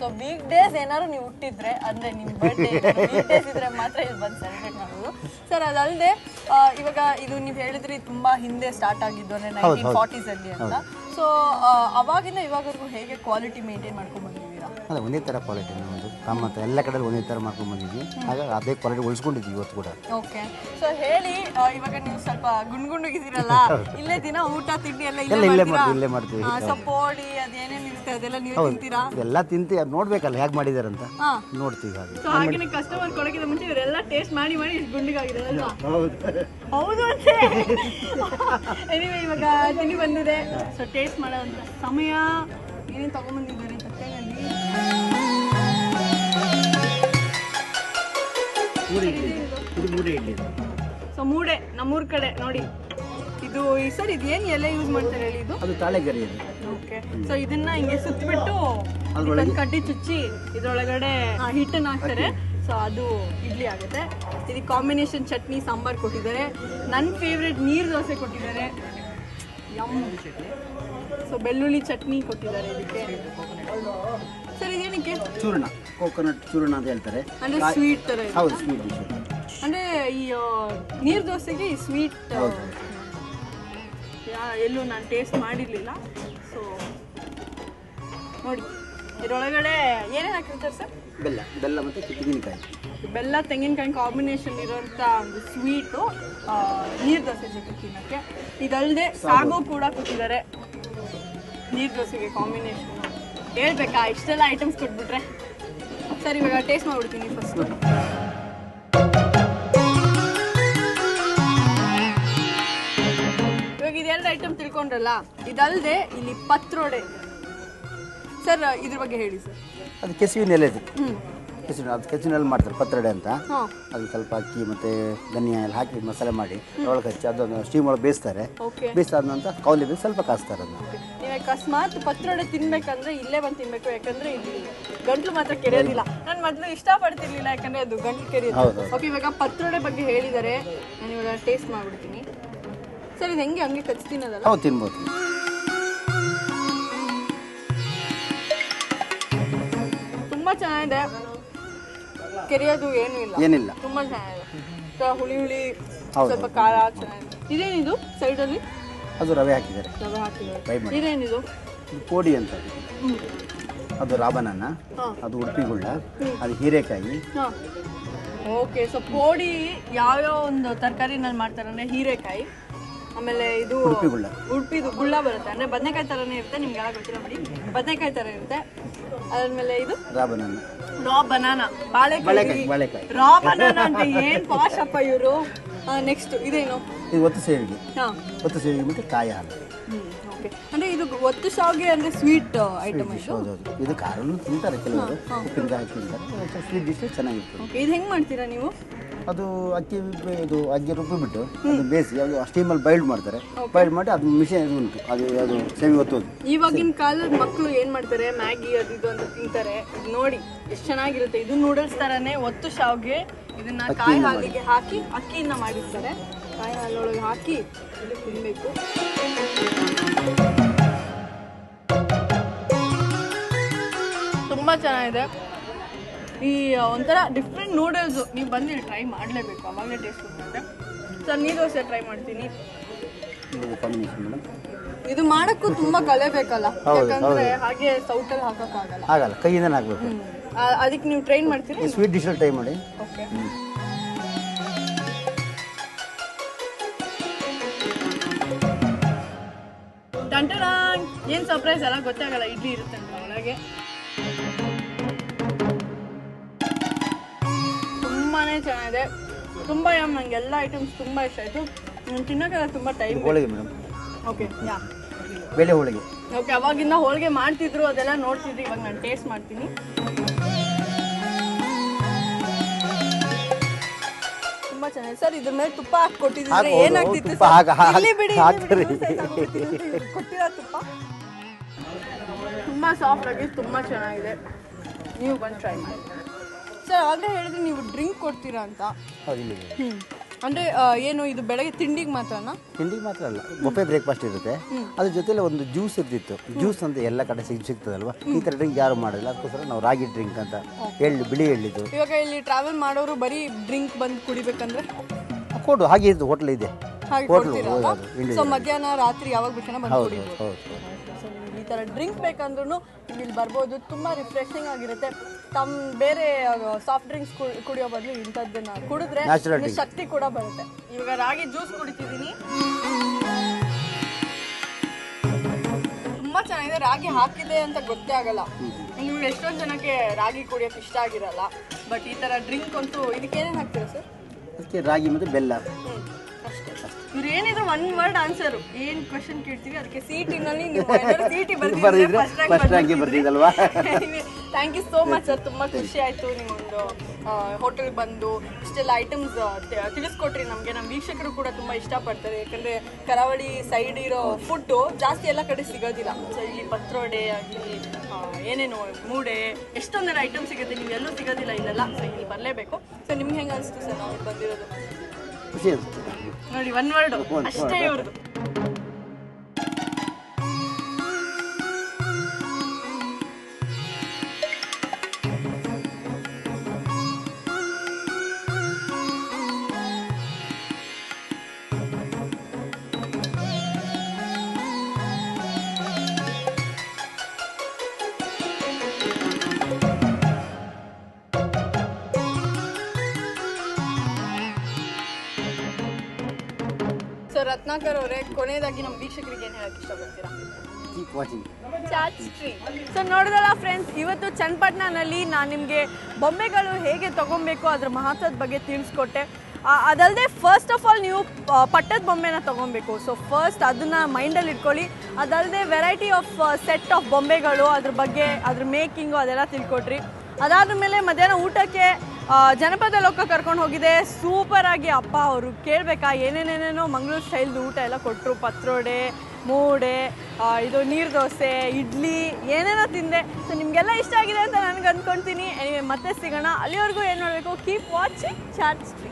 ಸೊ ವೀಕ್ ಡೇಸ್ ಏನಾದ್ರು ನೀವು ಹುಟ್ಟಿದ್ರೆ ಅಂದರೆ ನಿಮ್ಮ ಬರ್ಡೇ ವೀಕ್ ಡೇಸ್ ಇದ್ರೆ ಮಾತ್ರ ಇಲ್ಲಿ ಬಂದು ಸೆಲೆಬ್ರೇಟ್ ಮಾಡೋದು. ಸರ್, ಅದಲ್ಲದೆ ಇವಾಗ ಇದು ನೀವು ಹೇಳಿದ್ರಿ ತುಂಬ ಹಿಂದೆ ಸ್ಟಾರ್ಟ್ ಆಗಿದ್ದು ಅಂದರೆ 1940s ಅಲ್ಲಿ ಅಂತ. ಸೊ ಅವಾಗಿಂದ ಇವಾಗವರೆಗೂ ಹೇಗೆ ಕ್ವಾಲಿಟಿ ಮೇಂಟೈನ್ ಮಾಡ್ಕೊಂಡು ಬಂದಿದ್ದೀರಾ? ಅದೇ ಒಂದೇ ಥರ ಕ್ವಾಲಿಟಿ ನಮ್ಮದು ಮತ್ತು ಎಲ್ಲ ಕಡೆಯಲ್ಲಿ ಒಂದೇ ಥರ ಮಾಡ್ಕೊಂಡು ಬಂದಿದ್ವಿ. ಹಾಗಾಗಿ ಅದೇ ಕ್ವಾಲಿಟಿ ಉಳಿಸ್ಕೊಂಡಿದ್ವಿ ಇವತ್ತು ಕೂಡ. ಓಕೆ. ಸೊ ಹೇಳಿ, ಇವಾಗ ನೀವು ಸ್ವಲ್ಪ ಗುಂಡ್ಗುಂಡುಗಿದ್ದೀರಲ್ಲ, ಇಲ್ಲೇ ದಿನ ಊಟ ತಿಂಡಿ ಎಲ್ಲ ಇಲ್ಲೇ ಮಾಡ್ತೀವಿ. ಸೊ ಪೋಡಿ ಅದೇನೇನು ಇರುತ್ತೆ ಅದೆಲ್ಲ ನೀವು ತಿಂತೀರಾ? ಎಲ್ಲ ತಿಂತೀವಿ, ಅದು ನೋಡ್ಬೇಕಲ್ಲ ಹೇಗೆ ಮಾಡಿದಾರೆ ಅಂತ ನೋಡ್ತೀವಿ. ಹಾಗೆ ಸೊ ಹಾಗೆ ಕಸ್ಟಮರ್ ಕೊಡೋಕ್ಕಿಂತ ಮುಂಚೆ ಇವರೆಲ್ಲ ಟೇಸ್ಟ್ ಮಾಡಿ ಇಷ್ಟು ಗುಂಡಿಗಾಗಿರೋದಲ್ವಾ? ಹೌದು ಅಂತೆ. ಎನಿವೆ, ಇವಾಗ ತಿಂಡಿ ಬಂದಿದೆ. ಸೊ ಟೇಸ್ಟ್ ಮಾಡೋಂಥ ಸಮಯ. ಏನೇನು ತಗೊಂಡ್ಬಂದಿದ್ದಾರೆ ತಟ್ಟೆನಲ್ಲಿ? ಸೊ ಮೂಡೆ ನಮ್ಮೂರ್ ಕಡೆ ನೋಡಿ. ಇದು ಸರ್, ಇದೇನು ಎಲೆ ಯೂಸ್ ಮಾಡ್ತಾರೆ ಹೇಳಿ? ಇದು ಅದು ತಾಳೆಗರಿ. ಓಕೆ. ಸೊ ಇದನ್ನ ಹಿಂಗೆ ಸುತ್ತಬಿಟ್ಟು ಕಡ್ಡಿ ಚುಚ್ಚಿ ಇದ್ರೊಳಗಡೆ ಹಿಟ್ಟನ್ನ ಹಾಕ್ತಾರೆ. ಸೊ ಅದು ಇಡ್ಲಿ ಆಗುತ್ತೆ. ಇದಕ್ಕೆ ಕಾಂಬಿನೇಷನ್ ಚಟ್ನಿ ಸಾಂಬಾರ್ ಕೊಟ್ಟಿದ್ದಾರೆ. ನನ್ನ ಫೇವ್ರೆಟ್ ನೀರು ದೋಸೆ ಕೊಟ್ಟಿದ್ದಾರೆ. ಸೊ ಬೆಳ್ಳುಳ್ಳಿ ಚಟ್ನಿ ಕೊಟ್ಟಿದ್ದಾರೆ ಇದಕ್ಕೆ. ಸರ್, ಇದೇನಕ್ಕೆ? ಚೂರ್ಣ, ಕೋಕೋನಟ್ ಚೂರ್ಣ ಅಂತ ಹೇಳ್ತಾರೆ. ಅಂದ್ರೆ ಸ್ವೀಟ್ ತರ. ಹೌದು, ಸ್ವೀಟ್ ಡಿಶ್. ಅಂದ್ರೆ ಈ ನೀರು ದೋಸೆಗೆ ಈ ಸ್ವೀಟ್ ಎಲ್ಲೂ ನಾನು ಟೇಸ್ಟ್ ಮಾಡಿರಲಿಲ್ಲ. ಸೊ ನೋಡಿ, ಇದರೊಳಗಡೆ ಏನೇನು ಹಾಕಿರ್ತಾರೆ ಸರ್? ಬೆಲ್ಲ ಮತ್ತು ತೆಂಗಿನಕಾಯಿ. ಬೆಲ್ಲ ತೆಂಗಿನಕಾಯಿ ಕಾಂಬಿನೇಷನ್ ಇರೋಂಥ ಒಂದು ಸ್ವೀಟು ನೀರು ದೋಸೆ ಜೊತೆ ತಿನ್ನೋಕ್ಕೆ. ಇದಲ್ಲದೆ ಸಾಗು ಕೂಡ ಕೊಟ್ಟಿದ್ದಾರೆ ನೀರು ದೋಸೆಗೆ ಕಾಂಬಿನೇಷನ್. ಹೇಳ್ಬೇಕಾ ಇಷ್ಟೆಲ್ಲ ಐಟಮ್ಸ್ ಕೊಟ್ಬಿಟ್ರೆ? ಸರ್, ಇವಾಗ ಟೇಸ್ಟ್ ಮಾಡಿಬಿಡ್ತೀನಿ ಫಸ್ಟು. ಇವಾಗ ಇದೆರಡು ಐಟಮ್ ತಿಳ್ಕೊಂಡ್ರಲ್ಲ, ಇದಲ್ಲದೆ ಇಲ್ಲಿ ಪತ್ರೊಡೆ. ಸರ್, ಇದ್ರ ಬಗ್ಗೆ ಹೇಳಿ ಸರ್. ಅದು ಕೆಸುವಿನ ಎಲೆ. ಕೆಸುವಿನಲ್ಲಿ ಮಾಡ್ತಾರೆ ಪತ್ರೊಡೆ ಅಂತ. ಅದು ಸ್ವಲ್ಪ ಅಕ್ಕಿ ಮತ್ತು ಧನಿಯಾ ಎಲ್ಲ ಹಾಕಿ ಮಸಾಲೆ ಮಾಡಿ ಒಳಗೆ ಹಚ್ಚಿ ಅದನ್ನು ಸ್ಟೀಮ್ ಒಳಗೆ ಬೇಯಿಸ್ತಾರೆ. ಬೇಯಿಸಾದ ನಂತರ ಕೌಲಿ ಬೇಯಿಸಿ ಸ್ವಲ್ಪ ಕಾಸ್ತಾರೆ ಅದನ್ನ. ನೀವು ಅಕಸ್ಮಾತ್ ಪತ್ರೊಡೆ ತಿನ್ಬೇಕಂದ್ರೆ ಇಲ್ಲೇ ಬಂದು ತಿನ್ಬೇಕು, ಯಾಕಂದ್ರೆ ಇಲ್ಲಿ ಗಂಟ್ಲು ಮಾತ್ರ ಕೆರೆಯೋದಿಲ್ಲ. ನಾನು ಮೊದಲು ಇಷ್ಟಪಡ್ತಿರ್ಲಿಲ್ಲ, ಯಾಕಂದ್ರೆ ಅದು ಗಂಟ್ಲು ಕೆರೆಯೋದು. ಓಕೆ, ಇವಾಗ ಪತ್ರೊಡೆ ಬಗ್ಗೆ ಹೇಳಿದ್ದಾರೆ. ನಾನು ಇವಾಗ ಟೇಸ್ಟ್ ಮಾಡ್ಬಿಡ್ತೀನಿ. ಸರ್, ಇದು ಹೆಂಗೆ ಹಂಗೆ ಕಚ್ಚಿ ತಿನ್ನೋದಲ್ಲ? ಹೌದು, ತಿನ್ಬೋದು. ತುಂಬಾ ಚೆನ್ನಾಗಿದೆ, ಕೆರೆಯೋದು ಏನಿಲ್ಲ. ತುಂಬಾ ಚೆನ್ನಾಗಿದೆ. ಹುಳಿ ಹುಳಿ, ಸ್ವಲ್ಪ ಖಾರ ಚೆನ್ನಾಗಿದೆ. ಇದೇನಿದು ಸೈಡಲ್ಲಿ? ಅದು ರವೆ ಹಾಕಿದ್ದಾರೆ. ಇದೇನಿದು? ಪೋಡಿ ಅಂತ. ಅದು ರಾಬನನ್ನ, ಅದು ಉಡುಪಿ ಗುಳ್ಳ, ಅದು ಹೀರೆಕಾಯಿ. ಓಕೆ. ಸೊ ಪೋಡಿ ಯಾವ್ಯಾವ ಒಂದು ತರಕಾರಿನಲ್ಲಿ ಮಾಡ್ತಾರೆ ಅಂದ್ರೆ ಹೀರೆಕಾಯಿ, ಆಮೇಲೆ ಇದು ಉಡುಪಿದು ಗುಳ್ಳ ಬರುತ್ತೆ. ಅಂದ್ರೆ ಬದನೆಕಾಯಿ ತರನೇ ಇರುತ್ತೆ. ನಿಮ್ಗೆಲ್ಲ ಗೊತ್ತಿಲ್ಲ ಬಿಡಿ, ಬದನೆಕಾಯಿ ತರ ಇರುತ್ತೆ. ಅದಾದ್ಮೇಲೆ ಇದು ರಾ ಬನಾನಾ, ಬಾಳೆಕಾಯಿ. ರಾ ಬನಾನಾ ಅಂತ ಏನ್ ಪಾಶಪ್ಪ ಇವರು. ನೆಕ್ಸ್ಟ್ ಇದೇನು? ಇದು ಒತ್ತು ಸೇವಿಗೆ. ಒತ್ತು ಸೇವಿಗೆ ಬಿಟ್ಟು ಕಾಯಿ ಹಾಲು. ಓಕೆ. ಅಂದ್ರೆ ಇದು ಒತ್ತು ಶಾವಿಗೆ ಅಂದ್ರೆ ಸ್ವೀಟ್ ಐಟಮ್. ಇದು ಖಾರನು ತಿಂತಾರೆ ಕೆಲವರು, ಉಪ್ಪಿನಕಾಯಿ ತಿಂತಾರೆ. ಸ್ವೀಟ್ ಡಿಶ್ ಚೆನ್ನಾಗಿರ್ತದೆ. ಓಕೆ. ಇದು ಹೆಂಗ್ ಮಾಡ್ತೀರಾ ನೀವು? ಅದು ಅಕ್ಕಿ ರುಬ್ಬಿಬಿಟ್ಟು ಅದು ಬೇಯಿಸಿ ಅದು ಸ್ಟೀಮಲ್ಲಿ ಬೈಲ್ಡ್ ಮಾಡ್ತಾರೆ. ಬೈಲ್ಡ್ ಮಾಡಿ ಅದು ಮಿಷನ್ ಉಂಟು, ಅದು ಸೇವಿ ಒತ್ತೋದು. ಇವಾಗಿನ ಕಾಲದ ಮಕ್ಕಳು ಏನ್ ಮಾಡ್ತಾರೆ, ಮ್ಯಾಗಿ ಅದು ಇದು ಅಂತ ತಿಂತಾರೆ. ನೋಡಿ ಎಷ್ಟು ಚೆನ್ನಾಗಿರುತ್ತೆ. ಇದು ನೂಡಲ್ಸ್ ತರನೇ ಒತ್ತು ಶಾವ್ಗೆ. ಇದನ್ನ ಕಾಯಿ ಹಾಲಿಗೆ ಹಾಕಿ ಅಕ್ಕಿಯಿಂದ ಮಾಡಿರ್ತಾರೆ. ಕಾಯಿ ಹಾಲೊಳಗೆ ಹಾಕಿ ಇಲ್ಲಿ ತಿನ್ಬೇಕು. ತುಂಬಾ ಚೆನ್ನಾಗಿದೆ. ಈ ಒಂಥರ ಡಿಫ್ರೆಂಟ್ ನೂಡಲ್ಸು ನೀವು ಬಂದು ಟ್ರೈ ಮಾಡಲೇಬೇಕು, ಅವಾಗಲೇ ಟೇಸ್ಟ್ ಕೊಡ್ತಾರೆ. ಸರ್, ನೀರು ದೋಸೆ ಟ್ರೈ ಮಾಡ್ತೀನಿ. ಇದು ಮಾಡೋಕ್ಕೂ ತುಂಬ ಕಲಿಬೇಕಲ್ಲ, ಯಾಕಂದ್ರೆ ಹಾಗೆ ಸೌಟಲ್ಲಿ ಹಾಕೋಕ್ಕಾಗಲ್ಲ, ಕೈಯಿಂದ ಹಾಕಬೇಕು. ಅದಕ್ಕೆ ನೀವು ಟ್ರೈನ್ ಮಾಡ್ತೀರಿ? ಸ್ವೀಟ್ ಡಿಶ್ ಟ್ರೈ ಮಾಡಿ. ಓಕೆ. ಟಂಟನ ಏನು ಸರ್ಪ್ರೈಸ್ ಅಲ್ಲ, ಗೊತ್ತಾಗಲ್ಲ. ಇಡ್ಲಿ ಇರುತ್ತೆ ಅಂತ ಒಳಗೆ. ತುಂಬಾ ಚೆನ್ನಾಗಿದೆ. ತುಂಬ ನನಗೆ ಎಲ್ಲ ಐಟಮ್ಸ್ ತುಂಬ ಇಷ್ಟ ಆಯಿತು. ತಿನ್ನೋಕ್ಕೆಲ್ಲ ತುಂಬ ಟೈಮ್. ಹೋಳಿಗೆ ಮೇಡಮ್. ಓಕೆ. ಯಾ ಬೇಳೆ ಹೋಳಿಗೆ. ಓಕೆ, ಅವಾಗಿಂದ ಹೋಳಿಗೆ ಮಾಡ್ತಿದ್ರು ಅದೆಲ್ಲ ನೋಡ್ತಿದ್ರಿ, ಇವಾಗ ನಾನು ಟೇಸ್ಟ್ ಮಾಡ್ತೀನಿ. ತುಂಬಾ ಚೆನ್ನಾಗಿದೆ ಸರ್. ಇದ್ರ ಮೇಲೆ ತುಪ್ಪ ಹಾಕಿ ಕೊಟ್ಟಿದ್ರೆ ಏನಾಗ್ತಿತ್ತು ಕೊಟ್ಟಿರೋ ತುಪ್ಪ ತುಂಬಾ ಸಾಫ್ಟ್ ಆಗಿ ತುಂಬಾ ಚೆನ್ನಾಗಿದೆ. ನೀವು ಬಂದು ಟ್ರೈ ಮಾಡಿ ಸರ್. ಆಗಲೇ ಹೇಳಿದ್ರೆ ನೀವು ಡ್ರಿಂಕ್ ಕೊಡ್ತೀರಾ ಅಂತ. ಅಂದ್ರೆ ಏನು ಇದು ಬೆಳಗ್ಗೆ ತಿಂಡಿಗೆ ಮಾತ್ರನಾ? ತಿಂಡಿಗೆ ಮಾತ್ರ ಅಲ್ಲ, ಬೊಫೆ ಬ್ರೇಕ್ಫಾಸ್ಟ್ ಇರುತ್ತೆ, ಅದ್ರ ಜೊತೆಲಿ ಒಂದು ಜ್ಯೂಸ್ ಇರ್ತಿತ್ತು. ಜ್ಯೂಸ್ ಅಂತ ಎಲ್ಲ ಕಡೆ ಸಿಗ್ತದಲ್ವಾ, ಈ ಥರ ಡ್ರಿಂಕ್ ಯಾರು ಮಾಡಿಲ್ಲ, ಅದಕ್ಕೋಸ್ಕರ ನಾವು ರಾಗಿ ಡ್ರಿಂಕ್ ಅಂತ ಬಿಳಿ ಎಳ್ಳಿದ್ದು. ಇವಾಗ ಇಲ್ಲಿ ಟ್ರಾವೆಲ್ ಮಾಡೋರು ಬರೀ ಡ್ರಿಂಕ್ ಬಂದು ಕುಡಿಬೇಕಂದ್ರೆ ಕೊಡು, ಹಾಗೆ ಇದ್ದು ಹೋಟ್ಲ್ ಇದೆ, ಹೋಟ್ಲು. ಸೊ ಮಧ್ಯಾಹ್ನ ರಾತ್ರಿ ಯಾವಾಗ ಬೇಕಂದ್ರೆ ಬಂದು ಕುಡಿಬೋದು. ಈ ಥರ ಡ್ರಿಂಕ್ ಬೇಕಂದ್ರೂ ಇಲ್ಲಿ ಬರ್ಬೋದು. ತುಂಬ ರಿಫ್ರೆಶಿಂಗ್ ಆಗಿರುತ್ತೆ. ತಮ್ಮ ಬೇರೆ ಸಾಫ್ಟ್ ಡ್ರಿಂಕ್ಸ್ ಕುಡಿಯೋ ಬದಲು ಇಂಥದ್ದನ್ನ ಕುಡಿದ್ರೆ ಶಕ್ತಿ ಕೂಡ ಬರುತ್ತೆ. ಇವಾಗ ರಾಗಿ ಜ್ಯೂಸ್ ಕುಡಿತಿದ್ದೀನಿ, ತುಂಬಾ ಚೆನ್ನಾಗಿದೆ. ರಾಗಿ ಹಾಕಿದೆ ಅಂತ ಗೊತ್ತೇ ಆಗಲ್ಲ. ನೀವು ಎಷ್ಟೊಂದು ಜನಕ್ಕೆ ರಾಗಿ ಕುಡಿಯೋಕೆ ಇಷ್ಟ ಆಗಿರಲ್ಲ, ಬಟ್ ಈ ಥರ ಡ್ರಿಂಕ್ ಅಂತೂ. ಇದಕ್ಕೆ ಏನೇನು ಹಾಕ್ತೀರಾ ಸರ್? ಅದಕ್ಕೆ ರಾಗಿ ಮತ್ತು ಬೆಲ್ಲ ಅಷ್ಟೇ. ಇವ್ರು ಏನಿದ್ರು ಒನ್ ವರ್ಡ್ ಆನ್ಸರ್. ಏನ್ ಕ್ವಶನ್ ಕೇಳ್ತೀವಿ ಅದಕ್ಕೆ ಸಿಟಿನಲ್ಲಿ ನೀವು ಸಿಟಿ ಬರ್ತಿದ್ದಲ್ವಾ. Thank you so much sir. ತುಂಬಾ ಖುಷಿ ಆಯ್ತು ನಿಮ್ಮೊಂದು ಹೋಟೆಲ್ ಬಂದು ಇಷ್ಟೆಲ್ಲ ಐಟಮ್ಸ್ ತಿಳಿಸ್ಕೊಟ್ರಿ ನಮಗೆ. ನಮ್ಮ ವೀಕ್ಷಕರು ಕೂಡ ತುಂಬಾ ಇಷ್ಟಪಡ್ತಾರೆ, ಯಾಕಂದ್ರೆ ಕರಾವಳಿ ಸೈಡ್ ಇರೋ ಫುಡ್ ಜಾಸ್ತಿ ಎಲ್ಲ ಕಡೆ ಸಿಗೋದಿಲ್ಲ. ಸೊ ಇಲ್ಲಿ ಪತ್ರೊಡೆ ಆಗಲಿ, ಏನೇನು ಮೂಡೆ, ಎಷ್ಟೊಂದೆಲ್ಲ ಐಟಮ್ ಸಿಗುತ್ತೆ, ನೀವು ಎಲ್ಲೂ ಸಿಗೋದಿಲ್ಲ ಇಲ್ಲೆಲ್ಲ. ಸೊ ಇಲ್ಲಿ ಬರಲೇಬೇಕು. ಸೊ ನಿಮ್ಗೆ ಹೆಂಗೆ ಅನಿಸ್ತು ಸರ್ ನಾವು ಬಂದಿರೋದು? ಖುಷಿ ಅನಿಸ್ತು ನೋಡಿ, ಒನ್ ವರ್ಡ್ ಅಷ್ಟೇ ಇವ್ರದ್ದು. ರತ್ನಾಕರ್ ಅವರೇ, ಕೊನೆಯದಾಗಿ ನಮ್ಮ ವೀಕ್ಷಕರಿಗೆ ಏನು ಹೇಳಕ್ಕೆ ಇಷ್ಟಪಡ್ತೀರಾ? Chat street. ಸೊ ನೋಡಿದಲ್ಲ ಫ್ರೆಂಡ್ಸ್, ಇವತ್ತು ಚನ್ನಪಟ್ಟಣದಲ್ಲಿ ನಾನು ನಿಮಗೆ ಬೊಂಬೆಗಳು ಹೇಗೆ ತೊಗೊಬೇಕು ಅದ್ರ ಮಹತ್ವದ ಬಗ್ಗೆ ತಿಳಿಸ್ಕೊಟ್ಟೆ. ಅದಲ್ಲದೆ ಫಸ್ಟ್ ಆಫ್ ಆಲ್ ನೀವು ಪಟ್ಟದ ಬೊಂಬೆನ ತೊಗೊಬೇಕು. ಸೊ ಫಸ್ಟ್ ಅದನ್ನು ಮೈಂಡಲ್ಲಿ ಇಟ್ಕೊಳ್ಳಿ. ಅದಲ್ಲದೆ ವೆರೈಟಿ ಆಫ್ ಸೆಟ್ ಆಫ್ ಬೊಂಬೆಗಳು, ಅದ್ರ ಬಗ್ಗೆ ಅದ್ರ ಮೇಕಿಂಗು ಅದೆಲ್ಲ ತಿಳ್ಕೊಟ್ರಿ. ಅದಾದ ಮೇಲೆ ಮಧ್ಯಾಹ್ನ ಊಟಕ್ಕೆ ಜನಪದ ಲೋಕ ಕರ್ಕೊಂಡು ಹೋಗಿದೆ. ಸೂಪರಾಗಿ ಅಪ್ಪ ಅವರು ಕೇಳಬೇಕಾ ಏನೇನೇನೇನೋ ಮಂಗಳೂರು ಸ್ಟೈಲ್ದು ಊಟ ಎಲ್ಲ ಕೊಟ್ಟರು. ಪತ್ರೊಡೆ, ಮೂಡೆ, ಇದು ನೀರು ದೋಸೆ, ಇಡ್ಲಿ, ಏನೇನೋ ತಿಂದೆ. ಸೊ ನಿಮಗೆಲ್ಲ ಇಷ್ಟ ಆಗಿದೆ ಅಂತ ನನಗೆ ಅಂದ್ಕೊಳ್ತೀನಿ. ಎನಿವೆ ಮತ್ತೆ ಸಿಗೋಣ. ಅಲ್ಲಿವರೆಗೂ ಏನು ಮಾಡಬೇಕು? Keep watching chat street.